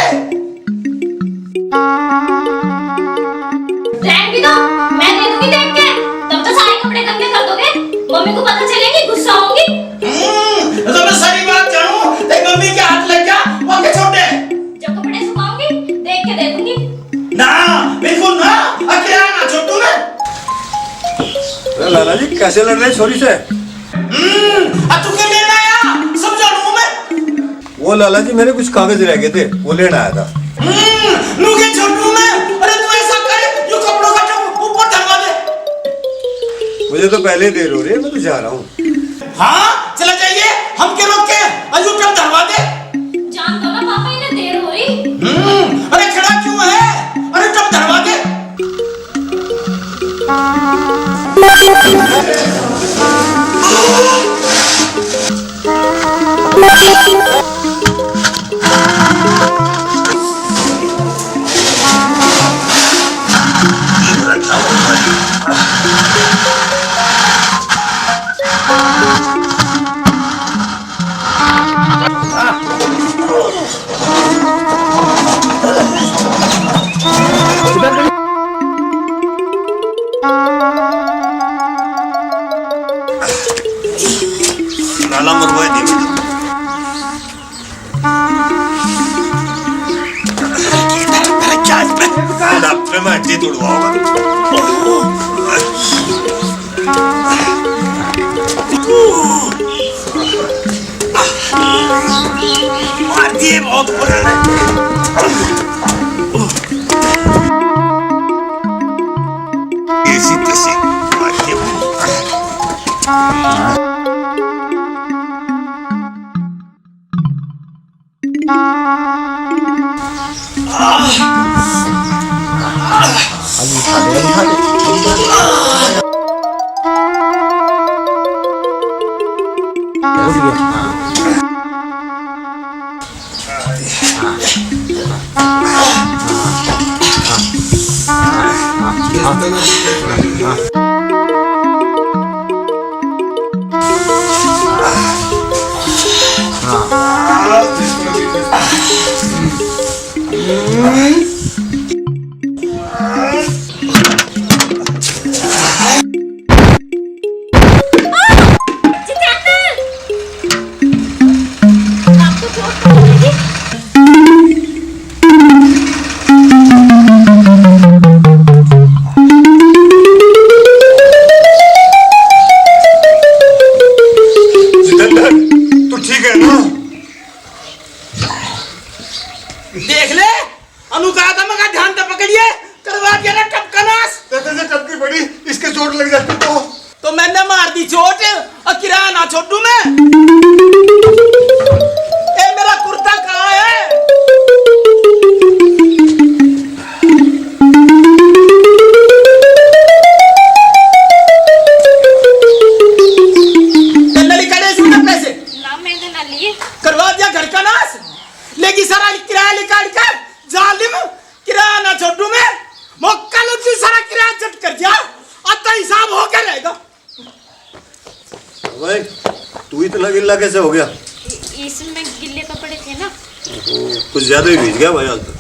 रहने भी दो, मैं दे दूंगी देख के। तब तो सारे कपड़े गंदे कर दोगे, मम्मी को पता चलेगी, गुस्सा होंगी। तो मैं सारी बात जानूं, तेरी मम्मी के हाथ लग जा, वो के छोटे। जब कपड़े सुखाऊंगी, देख के दे दूंगी। ना, बिल्कुल ना, किराया ना छोटू मैं। अरे लाला जी कैसे लड़ रहे छोरी से? अब तू क्या लेना आया? सब जानूं मैं। वो लाला जी मेरे कुछ कागज रह गए थे, वो लेना आया था। नू के छोटू मैं। अरे तू ऐसा कर, यो कपड़ों का टब ऊपर धरवा दे। मुझे तो पहले देर हो रही है, मैं तो जा रहा हूँ। हाँ, चला जाइए, हम के रोक के, अजू टब धरवा दे। जान दो ना पापा, इन्हें देर हो रही। अरे खड़ा क्यों है? अरे टब धरवा दे। लाला मरवाए दी डॉक्टर में हड्डी तोड़वाओगा। मार दिए बहुत ऐसी तैसी मार दिए। देख ले, अनुका का मगा ध्यान से पकड़िए, करवा दिया ना टपका नाश। से टपकी पड़ी लग जाती तो मैंने मार दी चोट और किराया ना छोड़ू मैं। ए मेरा कुर्ता कहाँ है? नली कड़े से पैसे ना मैंने ना लिए। करवा दिया घर का नाश, लेकिन सारा किराया निकाल कर जालिम किराया ना छोड़ू मैं। मौका लो तू सारा किराया चट कर दिया, आता हिसाब हो क्या रहेगा? भाई तू इतना गिल्ला कैसे हो गया? इसमें गिल्ले कपड़े थे ना। कुछ ज्यादा ही भीज गया भाई आज तक।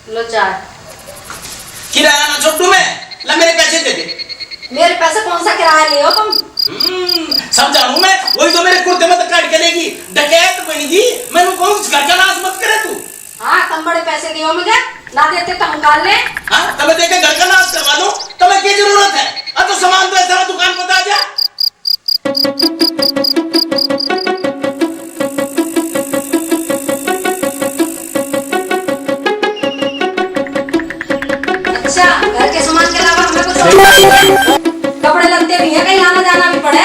लो चाय। किराया ना छोड़ू मैं, ला मेरे पैसे दे दे। मेरे पैसे कौन सा किराया ले हो तुम? सब जानू मैं, वही तो मेरे कुर्ते में काट के लेगी, डकैत बनेगी। मैंने कौन घर का नाश मत करे तू। हाँ तुम बड़े पैसे दियो मुझे, ना देते तो हम काल ले। हाँ तब देखे घर का नाश करवा लो, तुम्हें क्या जरूरत है? अब तो सामान तो सारा दुकान को दे दिया। अच्छा घर के सामान के अलावा हमें कुछ और कपड़े लगते भी हैं, कहीं आना जाना भी पड़े।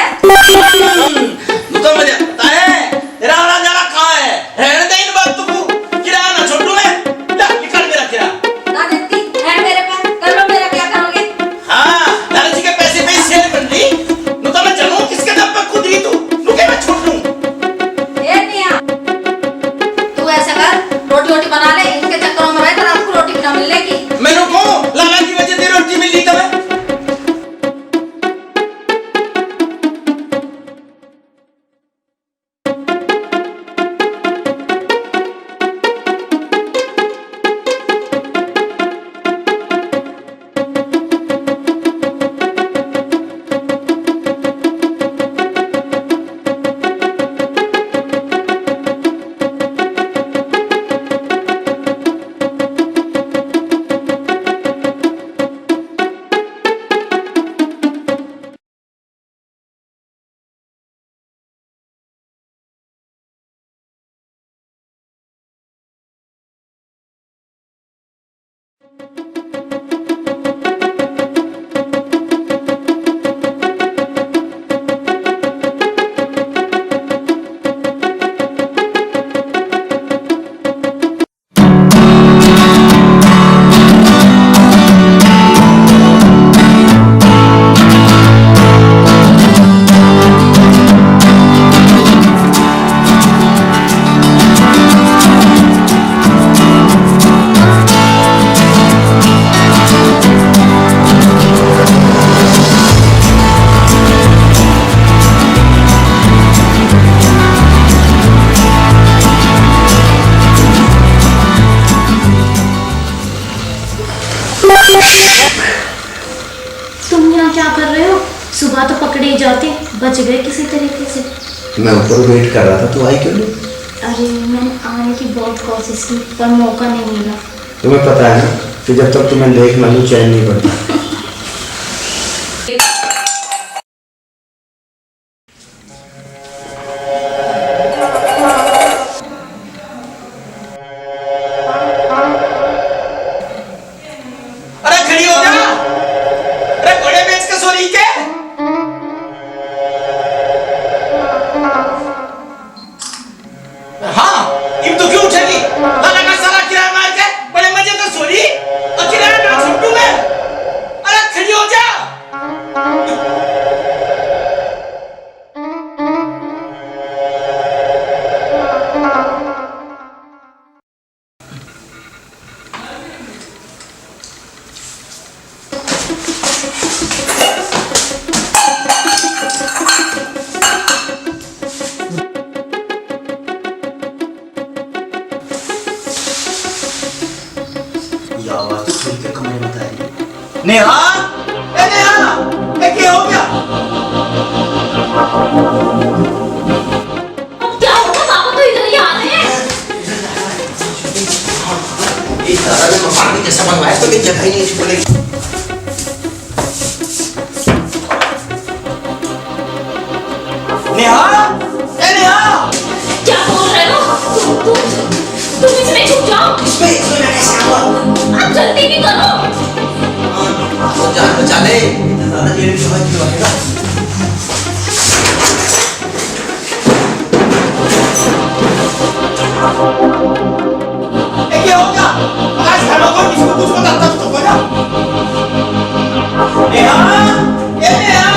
तो मुझे पता है तेरा आना जाना कहाँ है। रहने दे इन बातों को, किराया ना छोड़ू मैं। ला निकाल मेरा किराया। ना देती है मेरे पास, कर लो मेरा क्या करोगे? हाँ लालची के पैसे पे शेर बन रही। नु तो मैं जानू किसके दम पे कूद रही तू, नु के मैं छोड़ दूं। ए निया, तू ऐसा कर, रोटी वोटी बना ले, इनके चक्करों में रहे तो रात को रोटी भी ना मिलेगी। मैंने को लाला की वजह से रोटी मिली तुम्हें। तुम यहाँ क्या कर रहे हो? सुबह तो पकड़े ही जाते, बच गए किसी तरीके से। मैं ऊपर वेट कर रहा था, तू आई क्यों नहीं? अरे मैंने आने की बहुत कोशिश की पर मौका नहीं मिला। तुम्हें पता है ना कि जब तक तुम्हें देख ना लूं चैन नहीं पड़ता। अरे खड़ी हो जा, अरे घोड़े बेच के सो रही के। हाँ इब तो क्यों उठेगी? लाला का सारा किराया मार के बड़े मजे तो सो रही और किराया ना छोड़ू मैं। अरे खड़ी हो जा। ये आवाज तो खुल के कमरे में आ रही है। नेहा, ए नेहा, ए क्या हो गया? अब क्या होगा? पापा तो इधर ही आ रहे हैं। इस तरह से मकान भी कैसा बनवाया तो जगह ही नहीं छोड़ेगी। नेहा इसमें मैं कैसे आऊंगा? अब जल्दी भी करो। तो जान बचा ले, दादा जेल में समझ क्यों आएगा? क्या हो गया? आज खड़ा हो किसी को कुछ बताता तो बोला। नेहा, ये नेहा।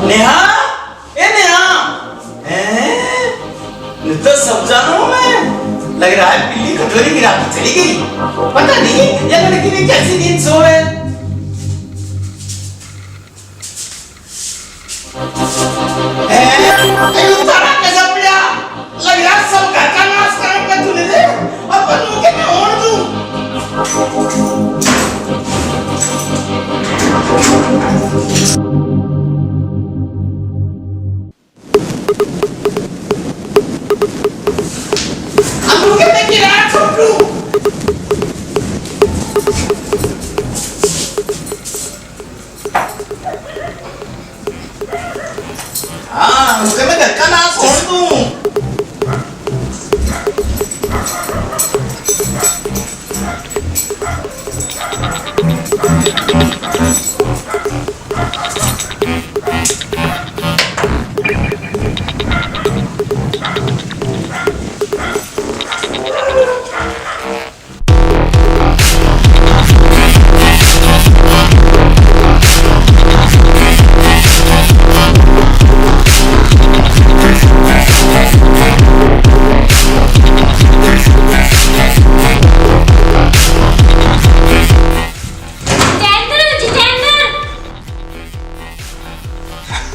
नेहा, ये नेहा। नहीं तो सब जानू मैं। लग रहा है बिल्ली कटोरी गिरा के चली गई। पता नहीं ये लड़की ने कैसी नींद सोए। तारा कैसा पड़ा? लग रहा है सब घर का नाश करेंगे तूने दे। अपन मुझे मैं ओढ़ दूं। अब मुझे मैं किराया छोड़ दूं। हाँ, मुझे मैं घर का नाश छोड़ दूं।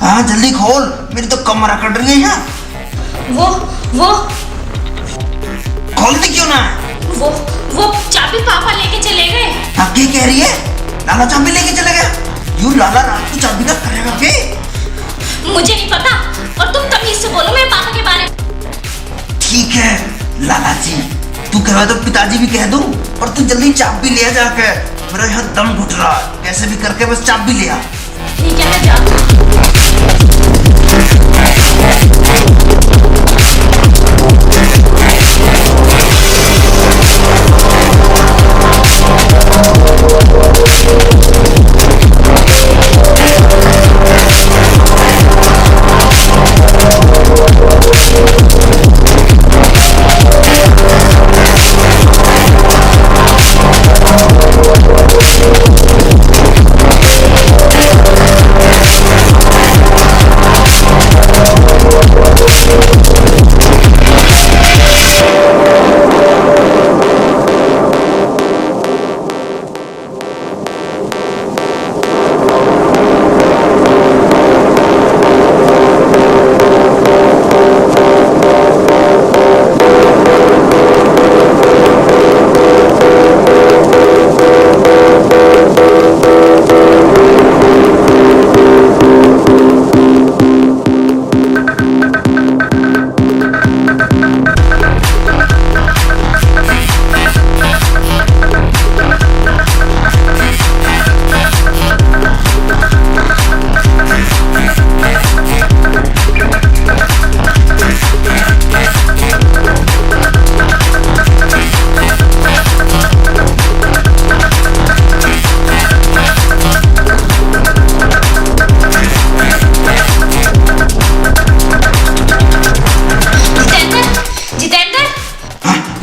हाँ जल्दी खोल, मेरी तो कमरा कट रही है यहाँ। वो खोलती क्यों ना? वो चाबी पापा लेके चले गए। अब क्या कह रही है? लाला चाबी लेके चले गया? यूं लाला रात को चाबी का करेगा क्या? मुझे नहीं पता और तुम तमीज से बोलो मेरे पापा के बारे में। ठीक है लाला जी, तू कह रहा तो पिताजी भी कह दूं, और तू जल्दी चाबी ले आ जाके। मेरा यहाँ दम घुट रहा है, कैसे भी करके बस चाबी ले आ। ठीक है मैं जाती हूँ।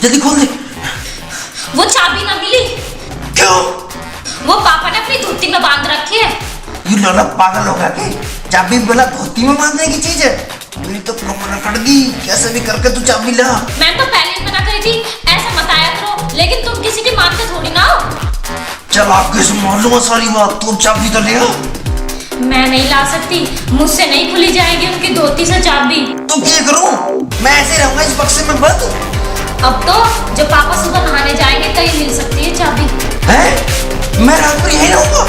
जल्दी खोल दे। वो चाबी ना मिली। क्यों? वो पापा ने अपनी धोती में बांध रखी है। ये लौला पागल होगा क्या? चाबी बोला धोती में बांधने की चीज है। मेरी तो कमर कट गई, कैसे भी करके तू चाबी ला। मैं तो पहले ही मना करी थी ऐसा मत आया करो, लेकिन तुम किसी की मानते थोड़ी ना हो। चल आपके से मालूम है सारी बात, तू चाबी तो ले आ। मैं नहीं ला सकती, मुझसे नहीं खुली जाएगी उनकी धोती से चाबी। तो क्या करूं? मैं ऐसे रहूंगा इस बक्से में बंद? अब तो जब पापा सुबह नहाने जाएंगे तभी मिल सकती है चाबी। हैं? मैं रात भर यहीं रहूंगा।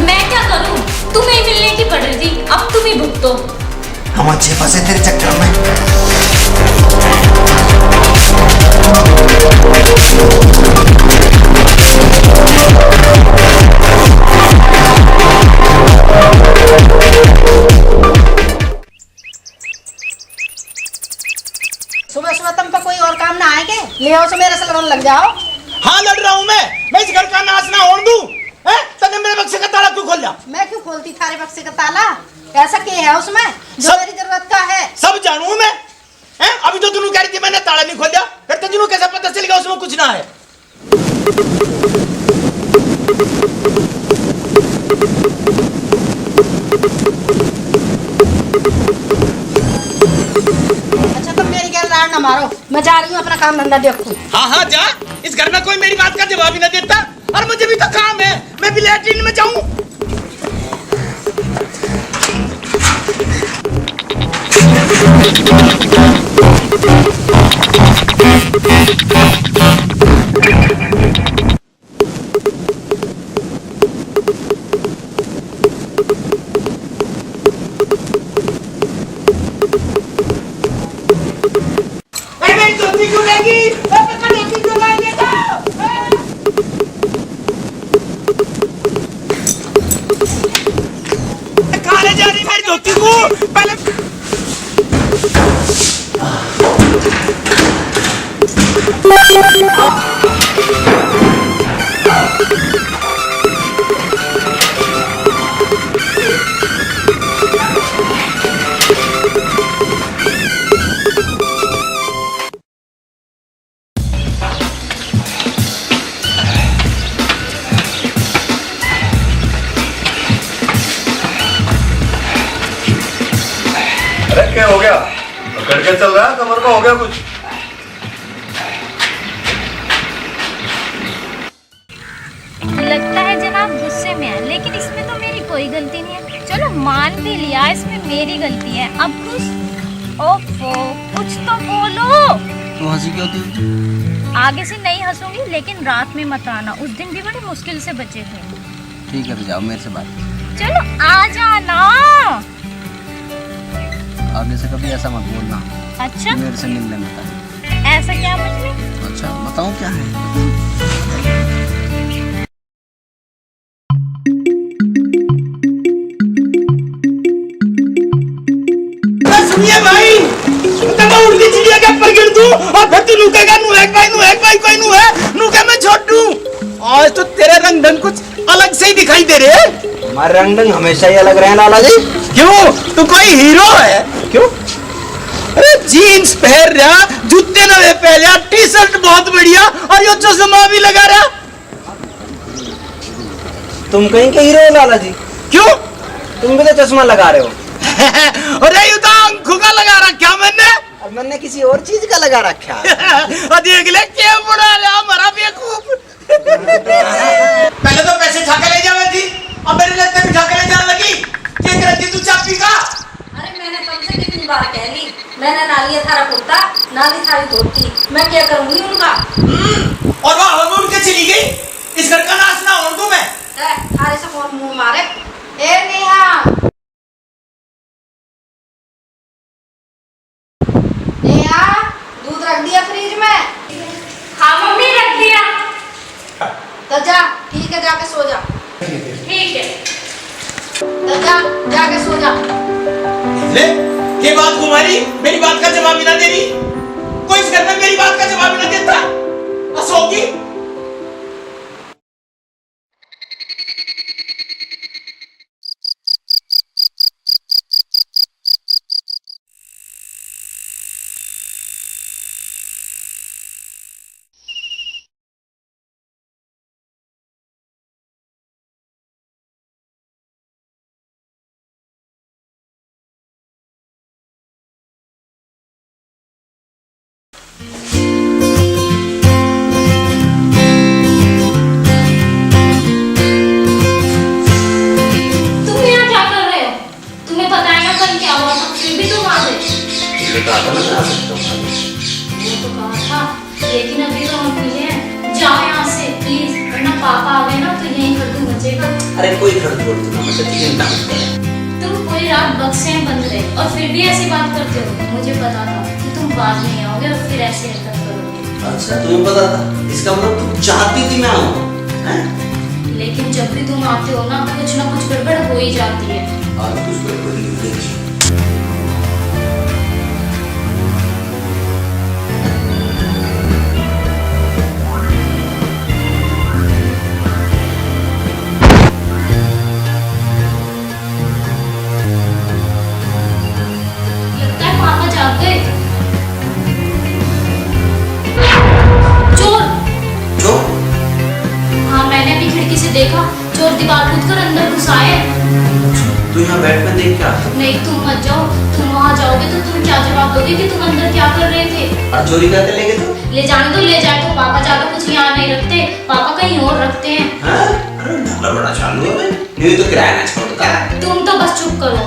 मैं क्या करूं? तुम्हें ही मिलने की पड़ रही थी, अब तुम ही भुगतो। हम अच्छे फंसे तेरे चक्कर में। ले आओ, मेरे से लड़ने लग जाओ। हाँ लड़ रहा हूँ मैं इस घर का नाश ना होने दूं। हैं? तने मेरे बक्से का ताला क्यों खोल लिया? मैं क्यों खोलती थारे बक्से का ताला? ऐसा क्या है उसमें जो सब- मेरी जरूरत का है? सब जानू मैं। हैं? अभी तो तुम कह रही थी मैंने ताला नहीं खोल दिया, फिर तुझे कैसे पता चलेगा उसमें कुछ ना है? अच्छा तुम मेरी गैर लाड़ ना मारो, मैं जा रही हूँ अपना काम धंधा देखूं। हाँ हाँ जा, इस घर में कोई मेरी बात का जवाब ही ना देता, और मुझे भी तो काम है, मैं भी लैट्रिन में जाऊं। मेरी धोती क्यों लेगी? धोती क्यों लाएंगे? कहाँ ले जा रही मेरी धोती को? पहले अरे क्या हो गया? गड़के चल रहा है, कमर में हो गया कुछ? लगता है जनाब गुस्से में है, लेकिन इसमें तो मेरी कोई गलती नहीं है। चलो मान भी लिया इसमें मेरी गलती है, अब कुछ ओफो कुछ तो बोलो। तो हंसी क्यों थी? आगे से नहीं हंसूंगी, लेकिन रात में मत आना, उस दिन भी बड़ी मुश्किल से बचे थे। ठीक है तो जाओ मेरे से बात। चलो आ जाना। आगे से कभी ऐसा मत बोलना। अच्छा मेरे से मिलने में था। ऐसा क्या मतलब? अच्छा बताऊं क्या है? सुनिए भाई, तब उड़ती चिड़िया के ऊपर गिर दूं और फिर तू लुकेगा नू एक भाई कोई नू है नू के मैं छोड़ दूं। आज तो तेरे रंग ढंग कुछ अलग से ही दिखाई दे रहे हैं। हमारे रंग ढंग हमेशा ही अलग रहे लाला जी। क्यों? तू कोई हीरो है? क्यों? अरे जीन्स पहन रहा, जूते नवे पहन रहा, टी शर्ट बहुत बढ़िया और ये चश्मा भी लगा रहा। तुम कहीं के हीरो हो लाला जी? क्यों? तुम भी तो चश्मा लगा रहे हो। अरे ये तो आंखों का लगा रखा मैंने। अब मैंने किसी और चीज का लगा रखा है। देख ले क्या बुरा रहा हमारा बेवकूफ। पहले तो पैसे छाके ले जावे थी, अब मेरे लगते भी छाके ले जाने लगी। क्या करती तू चापी का? अरे मैंने तुमसे कितनी बार कह ली, मैंने ना लिया थारा कुर्ता ना ली थारी धोती, मैं क्या करूंगी उनका? और वह हम उड़ के चली गई, इस घर का नाश ना होने दूं मैं। थारे से कौन मुंह मारे? ए नेहा, नेहा दूध रख दिया फ्रिज में? हाँ मम्मी रख दिया। तो जा, ठीक है जाके सो जा। ठीक है तो जा जाके सो जा। ले, ये बात कुमारी मेरी बात का जवाब ही ना दे रही। कोई इस घर में मेरी बात का जवाब ही ना देता। असोगी लेकिन अभी तो हम मिले हैं, जाओ यहाँ से प्लीज, वरना पापा आ गए ना तो यहीं खर्च बचेगा। अरे कोई खर्च बोल ना, मैं सच्ची चिंता मत कर। तुम पूरी रात बक्से में बंद रहे और फिर भी ऐसी बात करते हो। मुझे पता था कि तुम बाद में आओगे और फिर ऐसे हरकत करोगे। अच्छा तुम्हें पता था? इसका मतलब तुम चाहती थी मैं आऊँ, हैं? लेकिन जब भी तुम आते हो ना कुछ गड़बड़ हो ही जाती है। आज कुछ गड़बड़ नहीं हुई। देखा चोर दीवार कूद कर अंदर घुस आए। तू यहाँ बैठ कर देख क्या? नहीं तुम मत जाओ, तुम वहाँ जाओगे तो तुम क्या जवाब दोगे कि तुम अंदर क्या कर रहे थे? और चोरी करके ले गए तो? ले जाने तो ले जाए, तो पापा ज्यादा कुछ यहाँ नहीं रखते, पापा कहीं और रखते हैं। हाँ? अरे ढगला बड़ा चालू है, ये तो किराया ना छोड़ता है। तुम तो बस चुप करो।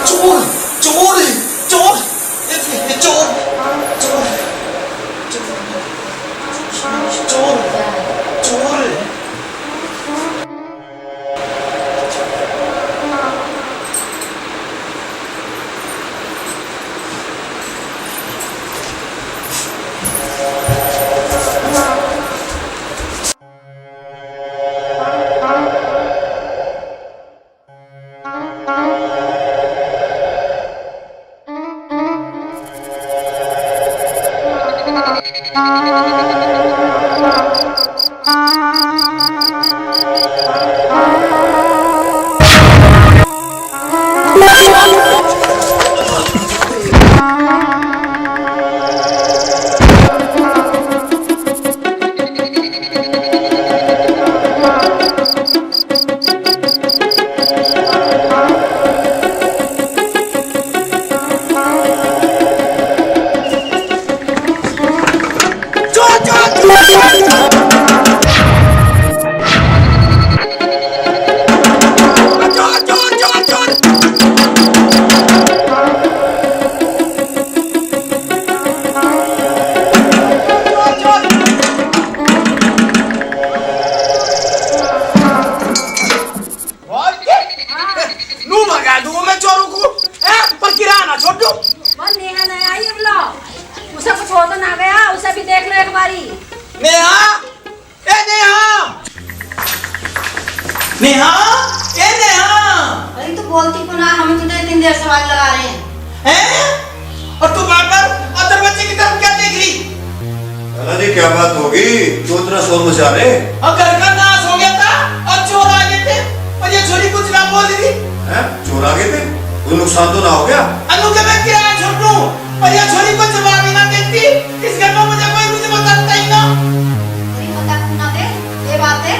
चोर चोर चोर चोर चोर चोर चोर नेहा, ए नेहा। अरे तो बोलती क्यों ना, हम तुझे इतनी देर से आवाज लगा रहे हैं। हैं? और तू बार-बार अंदर बच्चे की तरफ क्या देख रही? दादाजी क्या बात होगी, क्यों इतना शोर मचा रहे? और घर का नाश हो गया था और चोर आ गए थे और ये छोरी कुछ ना बोल रही। हैं? चोर आ गए थे? कोई नुकसान तो ना हो गया? अनु के मैं किराया छोड़ दूं और ये छोरी को जवाब ही ना देती, इस घर में मुझे कोई कुछ बताता ही ना। अरे बता क्यों ना दे, ये बात है।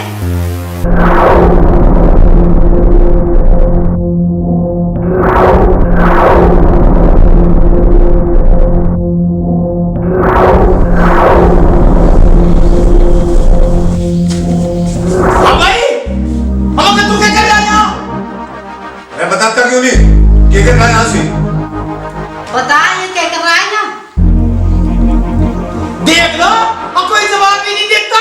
क्यों नहीं? क्या कर रहा है यहाँ से? बता ये क्या कर रहा है ना? देख लो और कोई जवाब भी नहीं देता।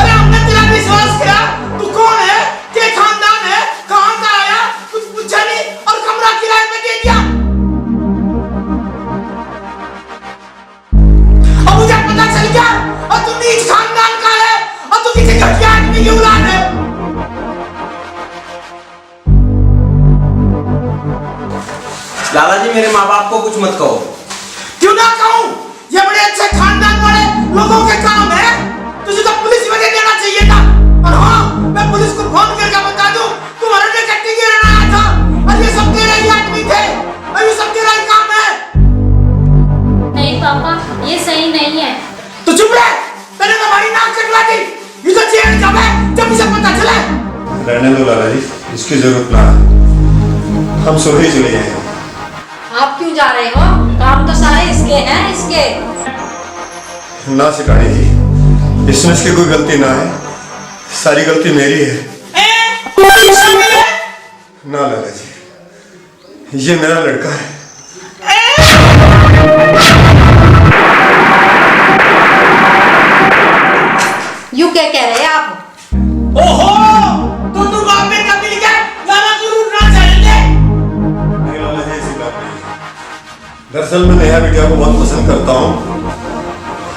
अरे हमने तेरा विश्वास किया, तू कौन है, क्या खानदान है, कहाँ का आया, कुछ पूछा नहीं और कमरा किराए पे दे दिया। अब मुझे पता चल गया और तू नीच खानदान का है और तू किसी घटिया आदमी की औलाद है। लाला जी मेरे माँ बाप को कुछ मत कहो। क्यों ना कहूँ? ये बड़े अच्छे खानदान वाले लोगों के काम है, तुझे तो पुलिस में दे देना चाहिए था। और हाँ, मैं पुलिस को फोन करके बता दूँ तुम्हारे ने कट्टी गिरा आया था और ये सब तेरे ही आदमी थे और ये सब तेरा ही काम है। नहीं पापा, ये सही नहीं है। तो चुप रह, तेरे तो हमारी नाक कटवा दी। ये तो जेल कब है जब इसे पता चले। रहने दो लाला जी, इसकी जरूरत ना है, हम सुबह ही चले जाएंगे। आप क्यों जा रहे हो? काम तो सारे इसके हैं, इसके। ना सिखाने जी, इसमें इसकी कोई गलती ना है, सारी गलती मेरी है। ना लाला जी, ये मेरा लड़का है। यू क्या कह रहे हैं आप? ओहो, तो तू बाप में कभी लिखा लाला को रूठना चाहिए। नहीं लाला जी, ऐसी बात नहीं। दरअसल मैं नेहा बिटिया को बहुत पसंद करता हूँ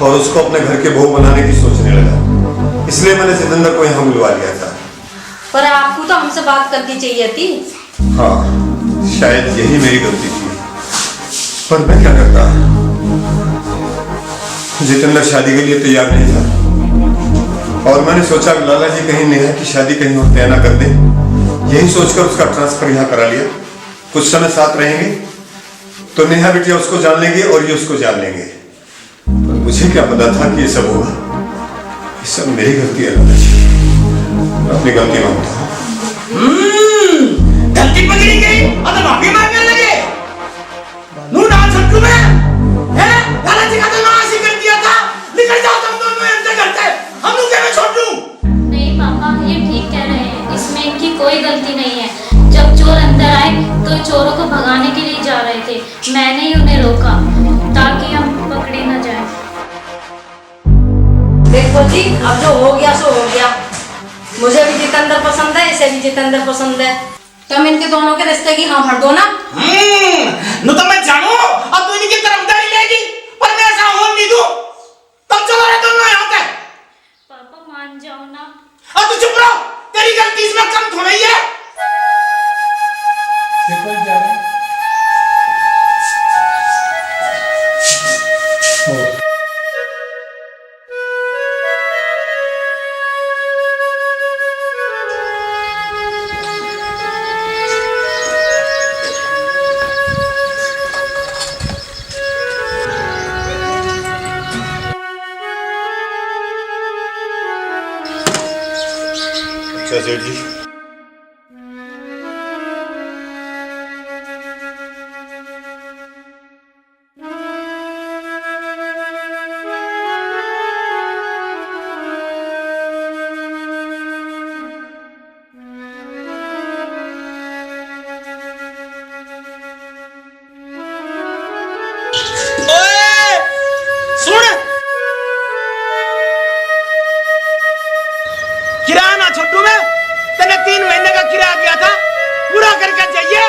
और उसको अपने घर के बहू बनाने की सोचने लगा, इसलिए मैंने जितेंद्र को यहाँ बुलवा लिया था। पर आपको तो हमसे बात करनी चाहिए थी। हाँ, शायद यही मेरी गलती थी, पर मैं क्या करता। जितेंद्र शादी के लिए तैयार नहीं था और मैंने सोचा लाला जी कहीं नेहा की शादी कहीं और तय ना कर दें, यही सोचकर उसका ट्रांसफर यहाँ करा लिया। कुछ समय साथ रहेंगे तो नेहा बिटिया उसको जान लेंगे और ये उसको जान लेंगे। पर मुझे क्या पता था कि ये सब होगा। ये सब मेरी गलती है लाला जी, मैं अपनी गलती मानता हूँ। गलती पकड़ी गई और तो माफी मांगने लगे। नू ना छट्टू में है लाला जी का तो नाश ही कर दिया था। निकल जाओ तुम दोनों यहाँ से घर से, हम लोग क्या मैं छोड़ दूं? नहीं पापा, ये ठीक कह रहे हैं, इसमें इनकी कोई गलती नहीं है। जब चोर अंदर आए तो चोरों को भगाने के लिए जा रहे थे, मैंने ही उन्हें रोका ताकि हम पकड़े न जाए। देखो जी, अब जो हो गया सो हो गया। मुझे भी जितेंद्र पसंद है, इसे भी जितेंद्र पसंद है। तुम इनके दोनों के रिश्ते की हाँ भर दो ना। नु तो मैं जानू अब तू इनकी तरफदारी लेगी, पर मैं ऐसा होने नहीं दूं। तब चलो रे दोनों यहाँ से। पापा मान जाओ ना। अब तू चुप रहो, तेरी गलती इसमें कम थोड़ी है। अच्छा सेठ जी, किराया ना छोटू में तेने 3 महीने का किराया दिया था, पूरा करके जाइए।